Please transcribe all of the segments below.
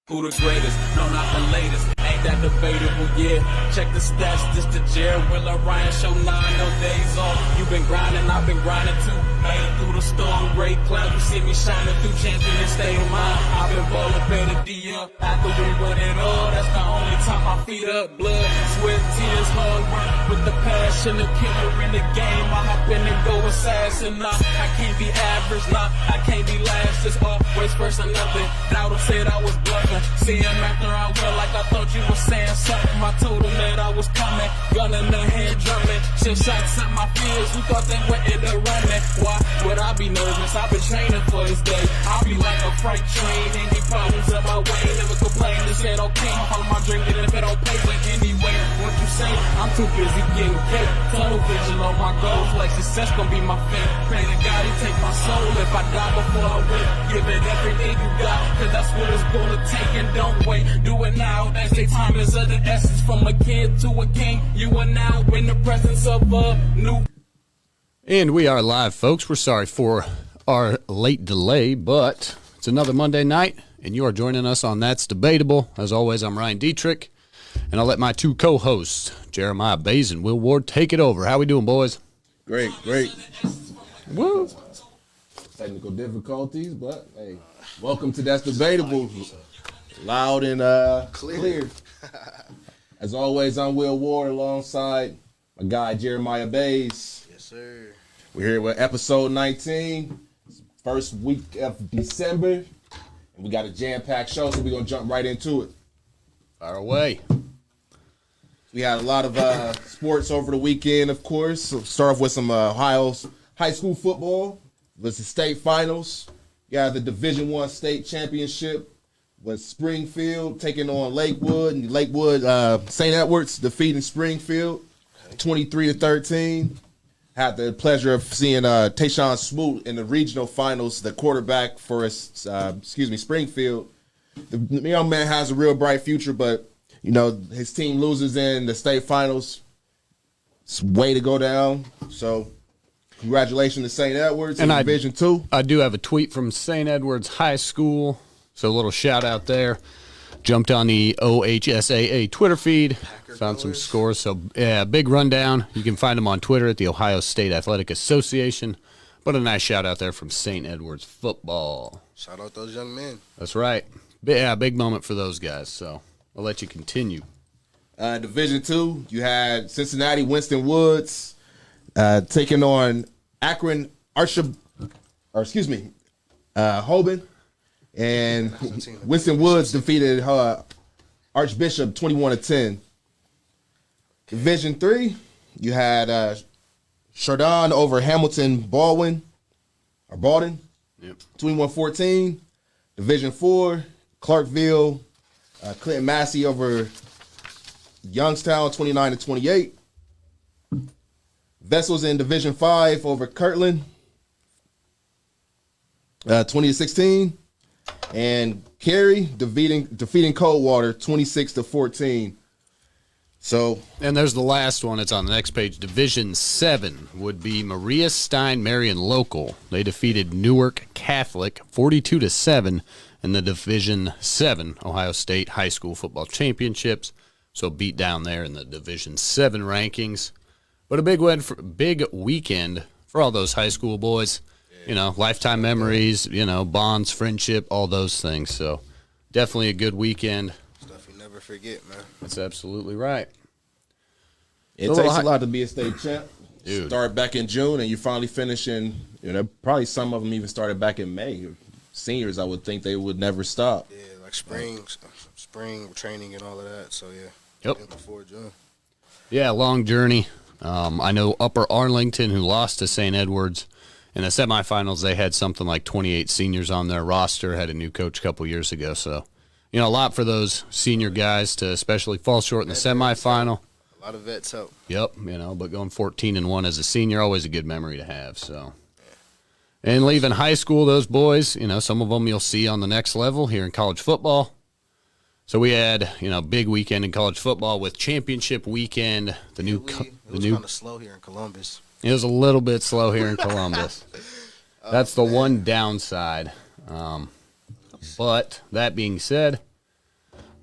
Who the greatest? No, not the latest. Ain't that debatable? Yeah. Check the stats. This the Jared Willer Ryan show 9, no days off. You been grinding, I've been grinding too. Made it through the storm, great cloud. You see me shining through champion and state of mind. I've been rolling better D up after we win it all. That's the only time my feet up. Blood, sweat, tears, hard work with the passion, the killer in the game. I hop in and go assassin. Nah, I can't be average. Nah, I can't be last. Just always first or nothing. Doubter said I was bluffing. See him after I went like I thought you was saying something. I told him that I was coming, gun in the hand drumming. Shit shots at my fears, who thought they were in the running? Why would I be nervous? I've been training for this day. I'll be like a freight train, any problems in my way. Never complain, they said okay, I follow my dream, and if it don't pay, but anyway, what you say? I'm too busy getting paid. Tunnel vision on my goals, like success gon' be my fate. Pray to God he take my soul if I die before I win. Give it everything you got, cause that's what it's gonna take. And don't wait, do it now. They say time is of the essence. From a kid to a king, you are now in the presence of a new. And we are live, folks. We're sorry for our late delay, but it's another Monday night, and you are joining us on That's Debatable. As always, I'm Ryan Dietrich, and I'll let my two co-hosts, Jeremiah Bays and Will Ward, take it over. How we doing, boys? Great. Woo! Technical difficulties, but hey, welcome to That's Debatable. Loud and clear. As always, I'm Will Ward alongside my guy Jeremiah Bays. Yes, sir. We're here with episode 19, first week of December, and we got a jam-packed show, so we're going to jump right into it. Fire away. We had a lot of sports over the weekend, of course. So start off with some Ohio's high school football. It was the state finals. You got the Division I state championship with Springfield taking on Lakewood. And Lakewood, St. Edwards defeating Springfield 23-13. Had the pleasure of seeing Tayshawn Smoot in the regional finals, the quarterback for Springfield. The young man has a real bright future, but you know his team loses in the state finals. It's way to go down. So congratulations to St. Edwards in Division II. I do have a tweet from St. Edwards High School, so a little shout out there. Jumped on the OHSAA Twitter feed, found some scores. So, yeah, big rundown. You can find them on Twitter at the Ohio State Athletic Association. But a nice shout out there from St. Edwards football. Shout out those young men. That's right. Yeah, big moment for those guys. So I'll let you continue. Division II, you had Cincinnati Winston Woods taking on Akron Hoban. And Winston Woods defeated Archbishop 21-10. Division III, you had Chardon over Hamilton Baldwin, 21-14. Division IV, Clarkville, Clinton Massey over Youngstown 29-28. Vessels in Division V over Kirtland 20-16. And Cary defeating Coldwater 26-14. So, and there's the last one. It's on the next page. Division 7 would be Maria Stein Marion Local. They defeated Newark Catholic 42-7 in the Division 7 Ohio State High School Football Championships. So beat down there in the Division 7 rankings. But a big weekend for all those high school boys. You know, lifetime memories, you know, bonds, friendship, all those things. So definitely a good weekend. Stuff you never forget, man. That's absolutely right. It takes a lot to be a state champ. Dude. Start back in June, and you finally finish in, you know, probably some of them even started back in May. Seniors, I would think they would never stop. Yeah, like spring training and all of that. So, yeah. Yep. Before June. Yeah, long journey. I know Upper Arlington, who lost to St. Edwards, in the semifinals, they had something like 28 seniors on their roster, had a new coach a couple years ago. So, you know, a lot for those senior guys to especially fall short in the semifinal. A lot of vets help. Yep, you know, but going 14-1 as a senior, always a good memory to have. So, and leaving high school, those boys, you know, some of them you'll see on the next level here in college football. So we had, you know, big weekend in college football with championship weekend. It was kind of slow here in Columbus. It was a little bit slow here in Columbus. That's the one downside. But that being said,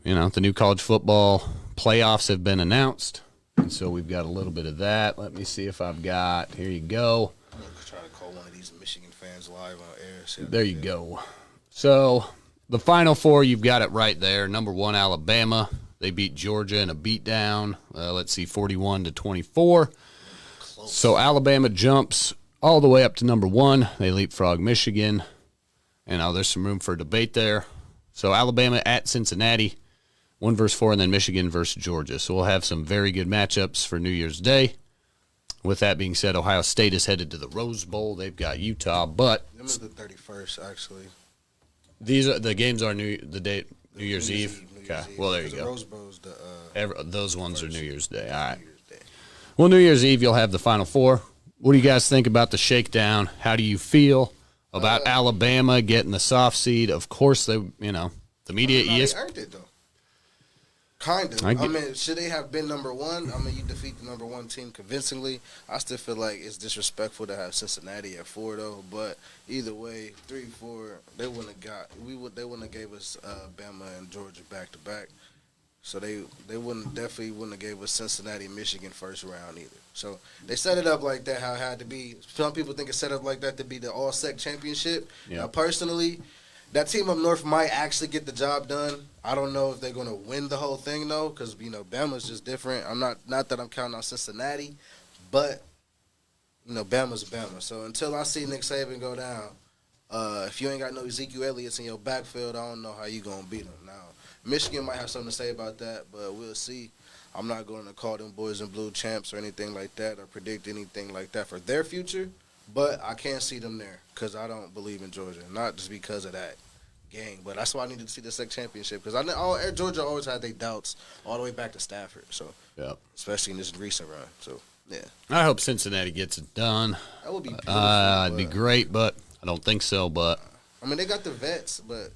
the new college football playoffs have been announced. And so we've got a little bit of that. Let me see if I've got, here you go. I'm going to try to call one of these Michigan fans live on air. There you go. So the Final Four, you've got it right there. Number 1, Alabama. They beat Georgia in a beatdown. Let's see, 41-24. So Alabama jumps all the way up to number 1. They leapfrog Michigan. And now there's some room for debate there. So Alabama at Cincinnati, 1 versus 4, and then Michigan versus Georgia. So we'll have some very good matchups for New Year's Day. With that being said, Ohio State is headed to the Rose Bowl. They've got Utah, but them is the 31st actually. The games are New Year's Eve. Okay, well there you go. Rose Bowl's the those ones first. are New Year's Day. All right. New Year's Day. Well, New Year's Eve you'll have the Final Four. What do you guys think about the shakedown? How do you feel about Alabama getting the soft seed? Of course, the media. They earned it though. Kind of. I mean, should they have been number 1? I mean, you defeat the number 1 team convincingly. I still feel like it's disrespectful to have Cincinnati at 4 though. But either way, 3, 4, they wouldn't have got. They wouldn't have gave us Bama and Georgia back to back. So they definitely wouldn't have gave us Cincinnati and Michigan first round either. So they set it up like that. How it had to be. Some people think it's set up like that to be the all-sec championship. Yeah. Now, personally, that team up north might actually get the job done. I don't know if they're going to win the whole thing, though, because, Bama's just different. I'm not that I'm counting on Cincinnati, but, Bama's Bama. So until I see Nick Saban go down, if you ain't got no Ezekiel Elliott's in your backfield, I don't know how you going to beat them. Now, Michigan might have something to say about that, but we'll see. I'm not going to call them boys in blue champs or anything like that or predict anything like that for their future, but I can't see them there because I don't believe in Georgia, not just because of that gang, but that's why I needed to see the SEC championship because Georgia always had their doubts all the way back to Stafford, so especially in this recent run. So, yeah. I hope Cincinnati gets it done. That would be beautiful. It'd be great, but I don't think so. But I mean, they got the vets, but.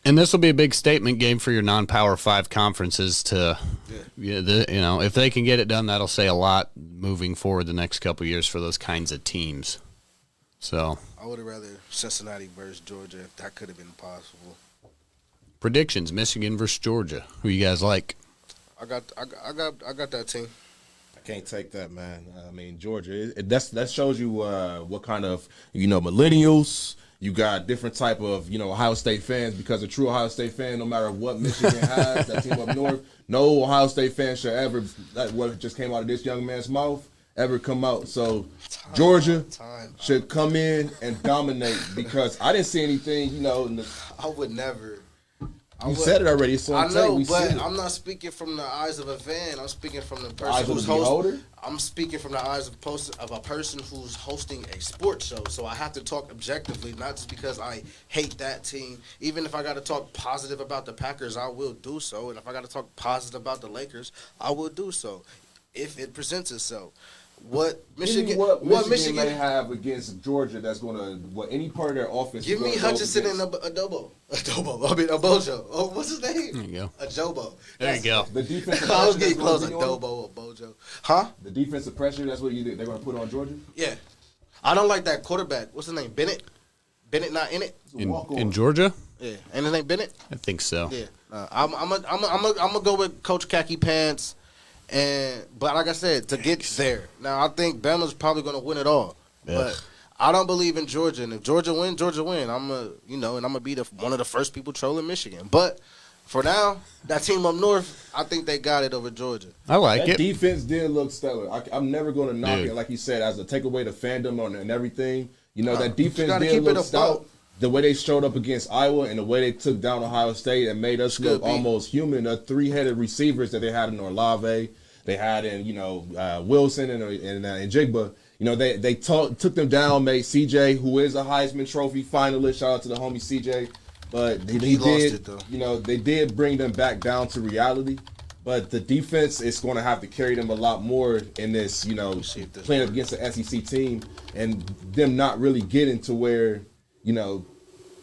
And this will be a big statement game for your non-Power 5 conferences to, if they can get it done, that'll say a lot moving forward the next couple of years for those kinds of teams. So I would have rather Cincinnati versus Georgia if that could have been possible. Predictions: Michigan versus Georgia. Who you guys like? I got that team. I can't take that, man. I mean, Georgia. That shows you what kind of millennials. You got different type of, Ohio State fans because a true Ohio State fan, no matter what Michigan has, that team up north, no Ohio State fan should ever, what just came out of this young man's mouth, ever come out. So Georgia should come in and dominate because I didn't see anything, I would never. You said it already. It's on I know, tape. but I'm not speaking from the eyes of a fan. I'm speaking from the person who's hosting. I'm speaking from the eyes of a person who's hosting a sports show. So I have to talk objectively, not just because I hate that team. Even if I got to talk positive about the Packers, I will do so. And if I got to talk positive about the Lakers, I will do so if it presents itself. What Michigan may have against Georgia that's going to any part of their offense. Give me Hutchinson and a Bojo. Oh, what's his name? There you go. A Jobo. There you go. The defensive I was pressure getting close. A that's gonna Dobo or Bojo. Huh? The defensive pressure, that's what they're going to put on Georgia? Yeah. I don't like that quarterback. What's his name? Bennett? Bennett not in it? In Georgia? Yeah. And his name Bennett? I think so. Yeah. I'm gonna go with Coach Khaki Pants. But like I said, to get there. Now, I think Bama's probably going to win it all. Yeah. But I don't believe in Georgia. And if Georgia win, Georgia win. I'm gonna be one of the first people trolling Michigan. But for now, that team up north, I think they got it over Georgia. I like that it. Defense did look stellar. I'm never going to knock it, like you said, as a take away the fandom and everything. That defense did look stout. The way they showed up against Iowa and the way they took down Ohio State and made us look almost human. The three-headed receivers that they had in Olave, they had in Wilson and Jigba. They took them down, made CJ, who is a Heisman Trophy finalist. Shout out to the homie CJ, but he lost it though. They did bring them back down to reality. But the defense is going to have to carry them a lot more in this, playing against an SEC team and them not really getting to where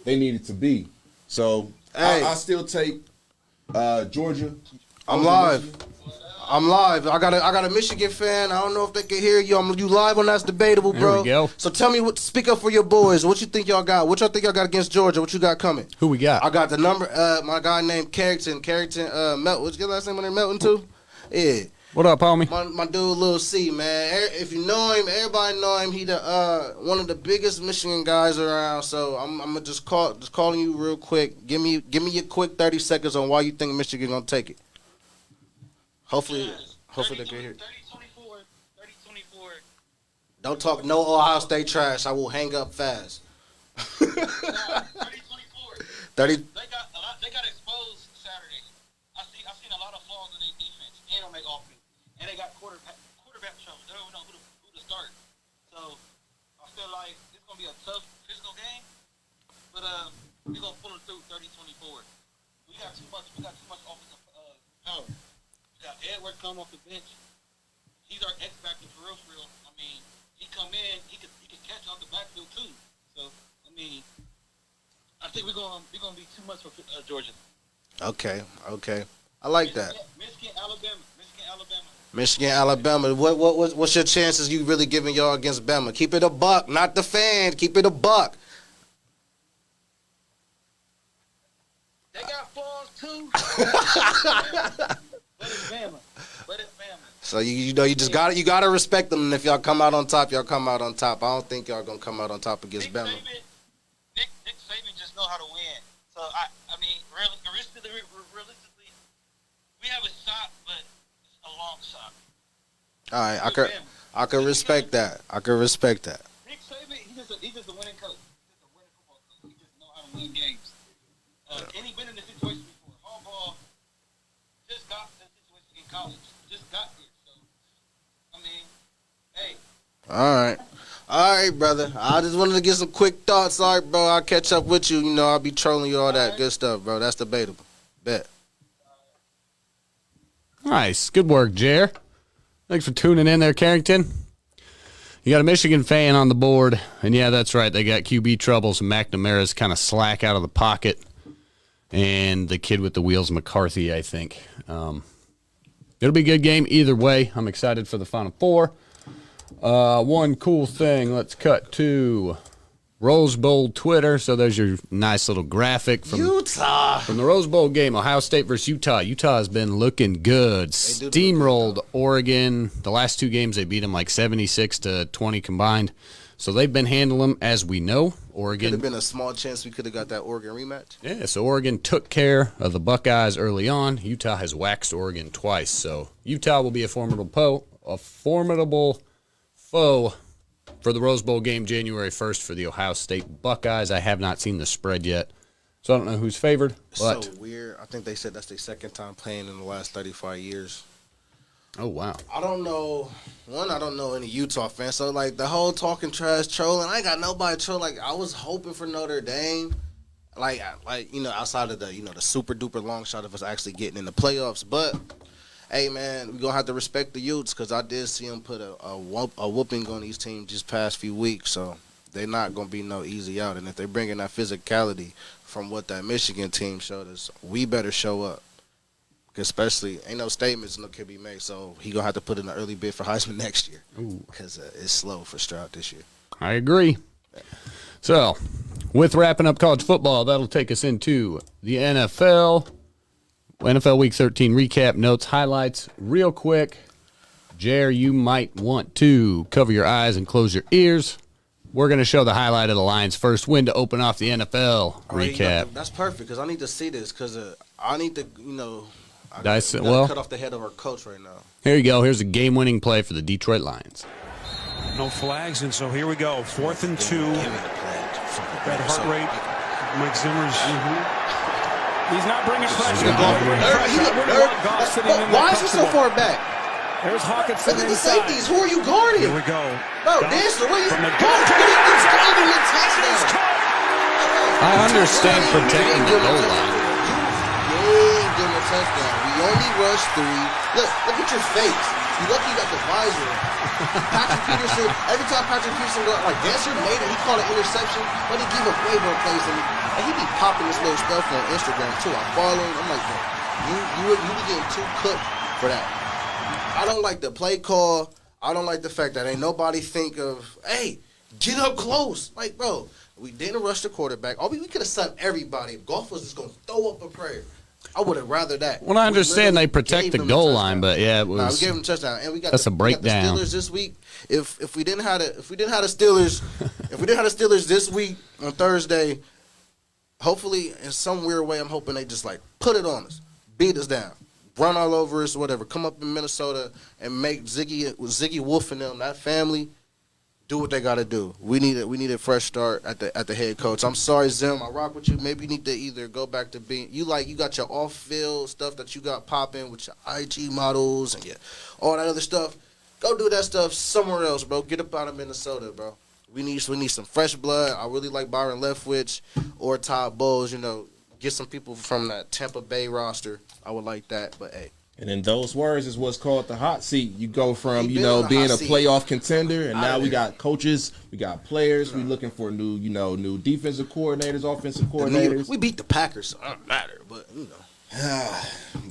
they needed to be. So I still take Georgia. I'm live. I'm live. I got a Michigan fan. I don't know if they can hear you. You live on That's Debatable, bro. There we go. So tell me, speak up for your boys. What you think y'all got? What y'all think y'all got against Georgia? What you got coming? Who we got? I got the number. My guy named Carrington Melton. What's your last name on there? Melton too? Yeah. What up, homie? My dude, Lil C, man. If you know him, everybody know him. He the one of the biggest Michigan guys around. So I'm gonna just calling you real quick. Give me your quick 30 seconds on why you think Michigan gonna take it. Hopefully they can hear. 30-24. Don't talk no Ohio State trash. I will hang up fast. 30-24. 30. They got exposed Saturday. I seen a lot of flaws in their defense and on their offense, and they got quarterback trouble. They don't even know who to start. So I feel like it's gonna be a tough physical game, but we're gonna pull it through 30-24. We got too much offensive power. We got Edwards coming off the bench. He's our X factor for real. I mean, he come in, he can catch out the backfield too. So I mean, I think we're gonna be too much for Georgia. Okay. I like that. Michigan, Alabama. Michigan, Alabama. What's your chances you really giving y'all against Bama? Keep it a buck, not the fan. Keep it a buck. They got flaws too. But it's Bama. So you gotta respect them. And if y'all come out on top, y'all come out on top. I don't think y'all gonna come out on top against Bama. Nick Saban just know how to win. So I mean, realistically, we have a shot, but it's a long shot. All right, I can respect that. Nick Saban, he's just a winning coach. He's just a winning football coach. He just know how to win games. And he been in this situation before. Harbaugh just got this situation in college. Just got here. So I mean, hey. All right, brother. I just wanted to get some quick thoughts. All right, bro. I'll catch up with you. You know, I'll be trolling you all that good stuff, bro. That's debatable. Bet. Nice. Good work, Jer. Thanks for tuning in there, Carrington. You got a Michigan fan on the board, and yeah, that's right. They got QB troubles, and McNamara's kind of slack out of the pocket, and the kid with the wheels, McCarthy, I think. It'll be a good game either way. I'm excited for the Final Four. One cool thing, let's cut to Rose Bowl Twitter. So there's your nice little graphic from Utah. From the Rose Bowl game, Ohio State versus Utah. Utah has been looking good. Steamrolled Oregon. The last two games, they beat them like 76-20 combined. So they've been handling them as we know. Oregon. Could have been a small chance we could have got that Oregon rematch. Yeah, so Oregon took care of the Buckeyes early on. Utah has waxed Oregon twice. So Utah will be a formidable foe for the Rose Bowl game January 1st for the Ohio State Buckeyes. I have not seen the spread yet, so I don't know who's favored. But so weird. I think they said that's their second time playing in the last 35 years. Oh, wow. I don't know. I don't know any Utah fans. So, like, the whole talking trash, trolling, I ain't got nobody troll. Like, I was hoping for Notre Dame. Like you know, outside of the, the super-duper long shot of us actually getting in the playoffs. But, hey, man, we're going to have to respect the Utes because I did see them put a whooping on these teams just past few weeks. So, they're not going to be no easy out. And if they bring in that physicality from what that Michigan team showed us, we better show up. Especially, ain't no statements can be made, so he gonna have to put in an early bid for Heisman next year because it's slow for Stroud this year. I agree. So, with wrapping up college football, that'll take us into the NFL. NFL Week 13 recap, notes, highlights, real quick. Jer, you might want to cover your eyes and close your ears. We're going to show the highlight of the Lions' first win to open off the NFL recap. That's perfect because I need to see this because I need to, cut off the head of our coach right now. Here you go. Here's a game-winning play for the Detroit Lions. No flags, and so here we go. 4th and 2. That heart rate. Mike Zimmer's. He's not bringing pressure. Why is he so far back? There's Hawkinson. Look at the safeties. Who are you guarding? Here we go. Bro, Dancer, where you going? I understand protecting the goal line. Give him a touchdown. We only rushed 3. Look at your face. You lucky you got the visor. Patrick Peterson, every time Patrick Peterson go, like Dancer made it, he called it interception, but he give up way more plays than me. And he be popping this little stuff on Instagram too. I follow him. I'm like, bro, you be getting too cooked for that. I don't like the play call. I don't like the fact that ain't nobody think of, hey, get up close. Like, bro, we didn't rush the quarterback. We could have stopped everybody. If Goff was just going to throw up a prayer. I would have rather that. Well, I understand they protect the goal line, but yeah, it was. We gave them a touchdown, and we got that's a breakdown. We got the Steelers this week. If we didn't have the Steelers this week on Thursday, hopefully in some weird way, I'm hoping they just like put it on us, beat us down, run all over us, whatever. Come up in Minnesota and make Ziggy Wolf and them, that family, do what they got to do. We need a fresh start at the head coach. I'm sorry, Zim. I rock with you. Maybe you need to either go back to being you got your off field stuff that you got popping with your IG models and all that other stuff. Go do that stuff somewhere else, bro. Get up out of Minnesota, bro. We need some fresh blood. I really like Byron Leftwich or Todd Bowles. Get some people from that Tampa Bay roster. I would like that, but hey. And in those words is what's called the hot seat. You go from, being a playoff contender, and now we got coaches, we got players, we looking for new defensive coordinators, offensive coordinators. We beat the Packers, so it don't matter, but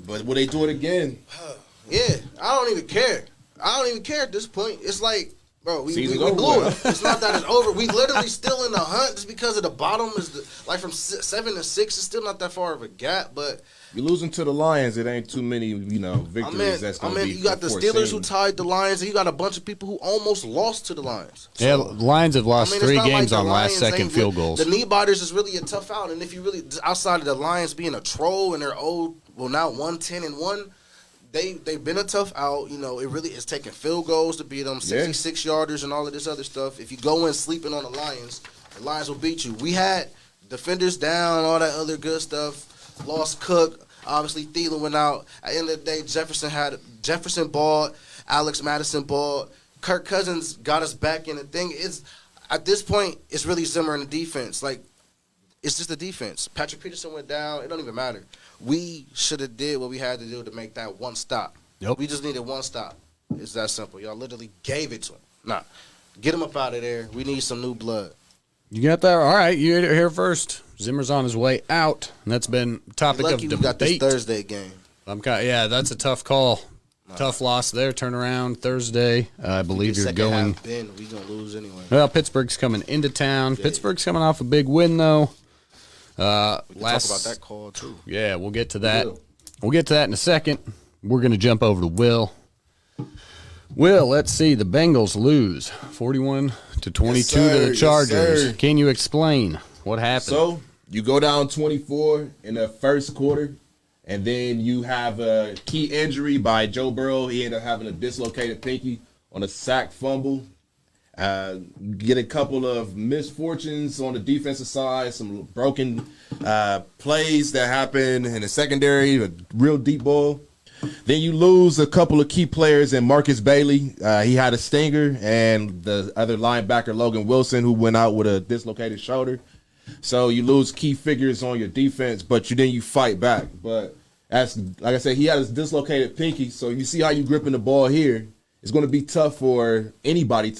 But will they do it again? Yeah, I don't even care. At this point. It's like, bro, we blew it. It's not that it's over. We literally still in the hunt just because of the bottom like from 7 to 6. It's still not that far of a gap, but. You're losing to the Lions. It ain't too many, victories that's going to be. You got the Steelers who tied the Lions, and you got a bunch of people who almost lost to the Lions. So, yeah, the Lions have lost 3 games on last-second field goals. The knee biters is really a tough out, and if you really, outside of the Lions being a troll and they're old, now 1-10-1, they've been a tough out. It really is taking field goals to beat them, 66-yarders and all of this other stuff. If you go in sleeping on the Lions will beat you. We had defenders down, all that other good stuff. Lost Cook. Obviously, Thielen went out. At the end of the day, Jefferson balled. Alex Madison balled. Kirk Cousins got us back in. The thing is, at this point, it's really Zimmer in the defense. Like, it's just the defense. Patrick Peterson went down. It don't even matter. We should have did what we had to do to make that one stop. Yep. We just needed one stop. It's that simple. Y'all literally gave it to him. Nah. Get him up out of there. We need some new blood. You got that? All right, you heard it here first. Zimmer's on his way out, and that's been topic of debate. We got this Thursday game. That's a tough call. Tough loss there. Turnaround Thursday. I believe you're going. We gonna lose anyway. Well, Pittsburgh's coming into town. Yeah. Pittsburgh's coming off a big win though. We can talk about that call too. Yeah, we'll get to that. We'll get to that in a second. We're gonna jump over to Will. Will, let's see. The Bengals lose 41-22 to the Chargers. Yes, can you explain what happened? So you go down 24 in the first quarter, and then you have a key injury by Joe Burrow. He ended up having a dislocated pinky on a sack fumble. Get a couple of misfortunes on the defensive side, some broken plays that happened in the secondary, a real deep ball. Then you lose a couple of key players in Marcus Bailey. He had a stinger, and the other linebacker, Logan Wilson, who went out with a dislocated shoulder. So you lose key figures on your defense, but you fight back. But like I said, he had his dislocated pinky, so you see how you gripping the ball here. It's going to be tough for anybody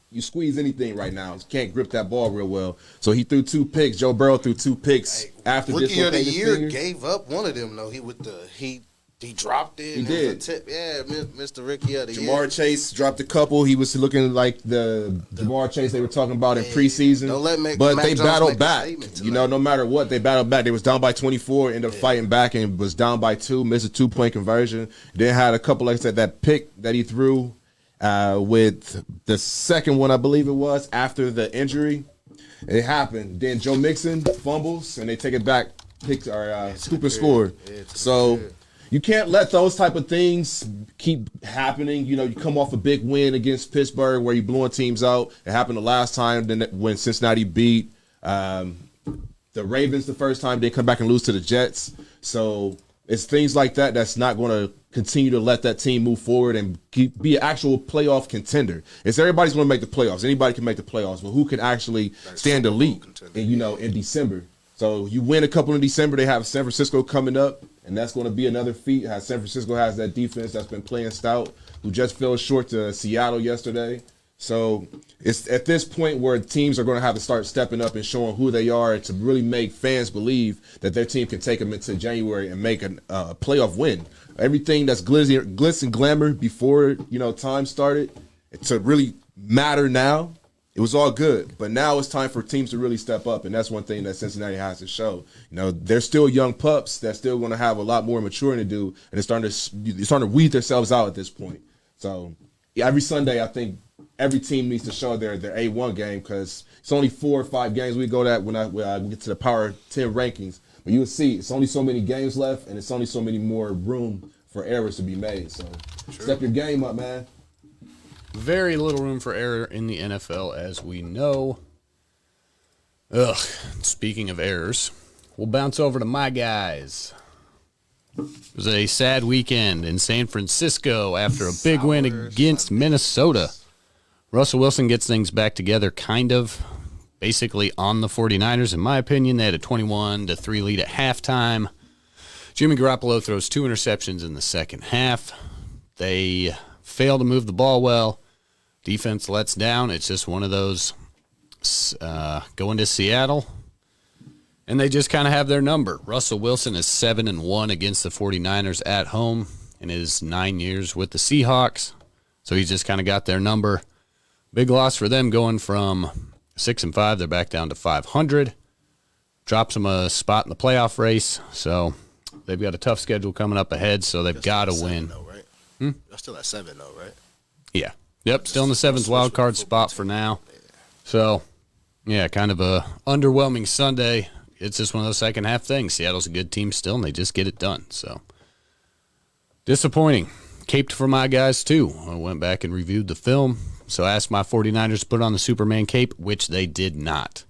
you squeeze anything right now. You can't grip that ball real well. So he threw 2 picks. Joe Burrow threw 2 picks after dislocated finger. Rookie of the Year gave up one of them, though. He dropped it. He did. Tip. Yeah, Mr. Rookie of the Year. Jamar Chase dropped a couple. He was looking like the Jamar Chase they were talking about in preseason. But they battled back. No matter what, they battled back. They was down by 24, ended up fighting back, and was down by 2, missed a 2-point conversion. Then had a couple, like I said, that pick that he threw with the second one, I believe it was, after the injury. It happened. Then Joe Mixon fumbles, and they take it back, scoop and score. So you can't let those type of things keep happening. You come off a big win against Pittsburgh where you're blowing teams out. It happened the last time when Cincinnati beat the Ravens the first time. They come back and lose to the Jets. So it's things like that that's not going to continue to let that team move forward and be an actual playoff contender. It's everybody's going to make the playoffs. Anybody can make the playoffs, but who can actually stand the lead in December? So you win a couple in December. They have San Francisco coming up, and that's going to be another feat. San Francisco has that defense that's been playing stout, who just fell short to Seattle yesterday. So it's at this point where teams are going to have to start stepping up and showing who they are to really make fans believe that their team can take them into January and make a playoff win. Everything that's glitz and glamour before time started to really matter now. It was all good, but now it's time for teams to really step up, and that's one thing that Cincinnati has to show. They're still young pups that's still going to have a lot more maturing to do, and they're starting to weed themselves out at this point. So every Sunday, I think every team needs to show their A1 game, because it's only 4 or 5 games we go that when I get to the Power 10 rankings. But you will see it's only so many games left, and it's only so many more room for errors to be made. So step your game up, man. Very little room for error in the NFL, as we know. Speaking of errors, we'll bounce over to my guys. It was a sad weekend in San Francisco after a big win against Minnesota. Russell Wilson gets things back together, kind of, basically on the 49ers, in my opinion. They had a 21-3 lead at halftime. Jimmy Garoppolo throws 2 interceptions in the second half. They fail to move the ball well. Defense lets down. It's just one of those going to Seattle, and they just kind of have their number. Russell Wilson is 7-1 against the 49ers at home in his 9 years with the Seahawks, so he's just kind of got their number. Big loss for them, going from 6-5. They're back down to 500. Drops them a spot in the playoff race, so they've got a tough schedule coming up ahead, so they've got to win. They're still at 7, though, right? Yeah. Yep, still in the 7th wild card spot for now. So, yeah, kind of a underwhelming Sunday. It's just one of those second half things. Seattle's a good team still, and they just get it done. So, disappointing. Caped for my guys, too. I went back and reviewed the film. So, I asked my 49ers to put on the Superman cape, which they did not.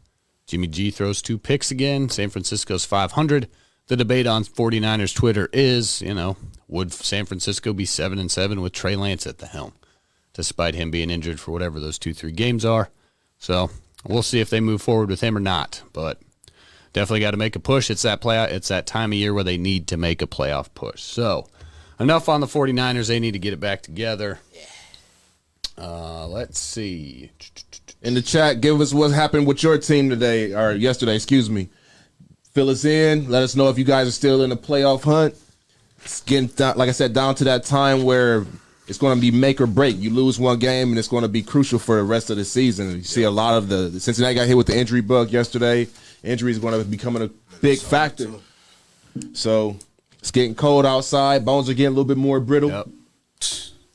Jimmy G throws 2 picks again. San Francisco's 500. The debate on 49ers Twitter is, would San Francisco be 7-7 with Trey Lance at the helm, despite him being injured for whatever those 2-3 games are? So we'll see if they move forward with him or not. But definitely got to make a push. It's that playoff. It's that time of year where they need to make a playoff push. So enough on the 49ers. They need to get it back together. Let's see. In the chat, give us what happened with your team today, or yesterday, excuse me. Fill us in. Let us know if you guys are still in the playoff hunt. It's getting, like I said, down to that time where it's going to be make or break. You lose one game, and it's going to be crucial for the rest of the season. You see a lot of the Cincinnati got hit with the injury bug yesterday. Injury is going to be becoming a big factor. So it's getting cold outside. Bones are getting a little bit more brittle. Yep.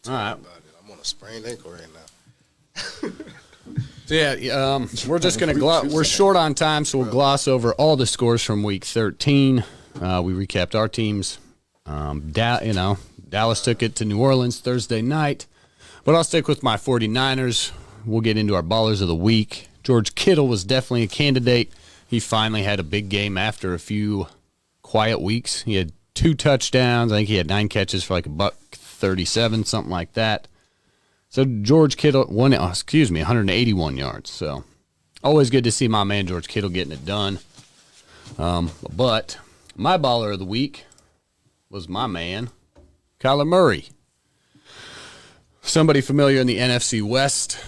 All right. I'm on a sprained ankle right now. So yeah, we're just gonna we're short on time, so we'll gloss over all the scores from Week 13. We recapped our teams. Dallas took it to New Orleans Thursday night, but I'll stick with my 49ers. We'll get into our ballers of the week. George Kittle was definitely a candidate. He finally had a big game after a few quiet weeks. He had 2 touchdowns. I think he had 9 catches for like $137, something like that. So George Kittle, 181 yards. So always good to see my man George Kittle getting it done. But my baller of the week was my man, Kyler Murray. Somebody familiar in the NFC West,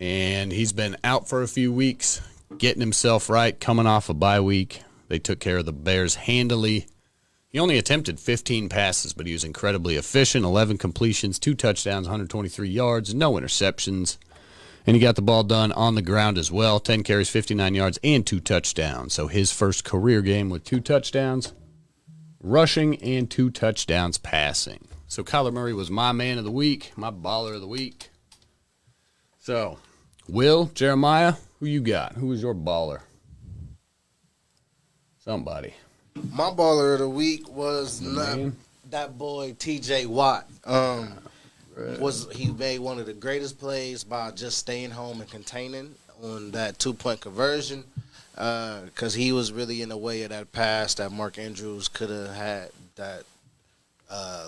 and he's been out for a few weeks, getting himself right, coming off a bye week. They took care of the Bears handily. He only attempted 15 passes, but he was incredibly efficient. 11 completions, 2 touchdowns, 123 yards, no interceptions. And he got the ball done on the ground as well. 10 carries, 59 yards, and 2 touchdowns. So his first career game with 2 touchdowns rushing and 2 touchdowns passing. So Kyler Murray was my man of the week, my baller of the week. So, Will, Jeremiah, who you got? Who was your baller? Somebody. My baller of the week was that boy T.J. Watt. He made one of the greatest plays by just staying home and containing on that 2-point conversion, because he was really in the way of that pass that Mark Andrews could have had that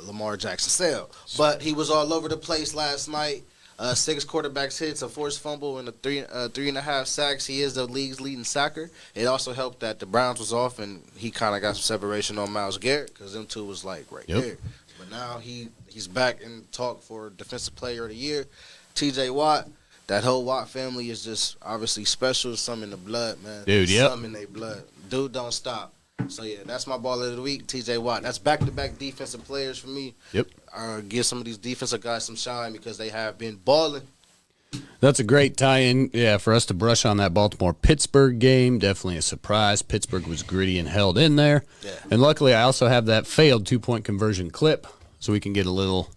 Lamar Jackson sailed. But he was all over the place last night. 6 quarterbacks hits, a forced fumble, and 3.5 sacks. He is the league's leading sacker. It also helped that the Browns was off, and he kind of got some separation on Myles Garrett, because them two was like right there. But now he's back in talk for Defensive Player of the Year. T.J. Watt, that whole Watt family is just obviously special. Some in the blood, man. Dude, yep. Some in their blood. Dude don't stop. So, yeah, that's my baller of the week, TJ Watt. That's back-to-back defensive players for me. Yep. Give some of these defensive guys some shine because they have been balling. That's a great tie-in, for us to brush on that Baltimore-Pittsburgh game. Definitely a surprise. Pittsburgh was gritty and held in there. Yeah. And luckily, I also have that failed two-point conversion clip, so we can get a little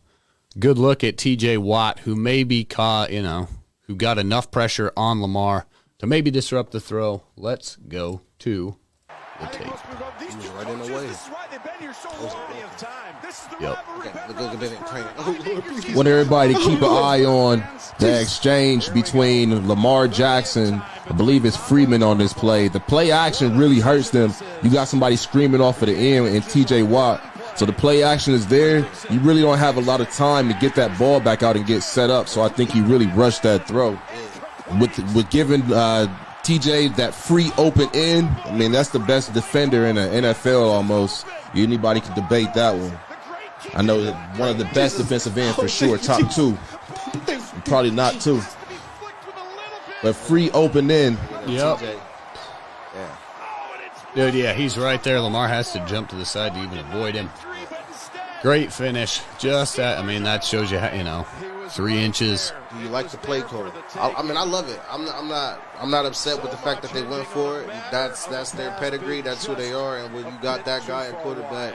good look at T.J. Watt, who may be caught, who got enough pressure on Lamar to maybe disrupt the throw. Let's go to the tape. He was right in the way. Yep. I want everybody to keep an eye on the exchange between Lamar Jackson, I believe it's Freeman on this play. The play action really hurts them. You got somebody screaming off of the end and T.J. Watt. So the play action is there. You really don't have a lot of time to get that ball back out and get set up. So I think he really rushed that throw. With giving TJ that free open end, I mean, that's the best defender in the NFL almost. Anybody can debate that one. I know that one of the best defensive ends for sure, top two. Probably not two. But free open end. Yep. Dude, he's right there. Lamar has to jump to the side to even avoid him. Great finish. Just that shows you how, 3 inches. Do you like the play call? I love it. I'm not upset with the fact that they went for it. That's their pedigree. That's who they are. And when you got that guy at quarterback,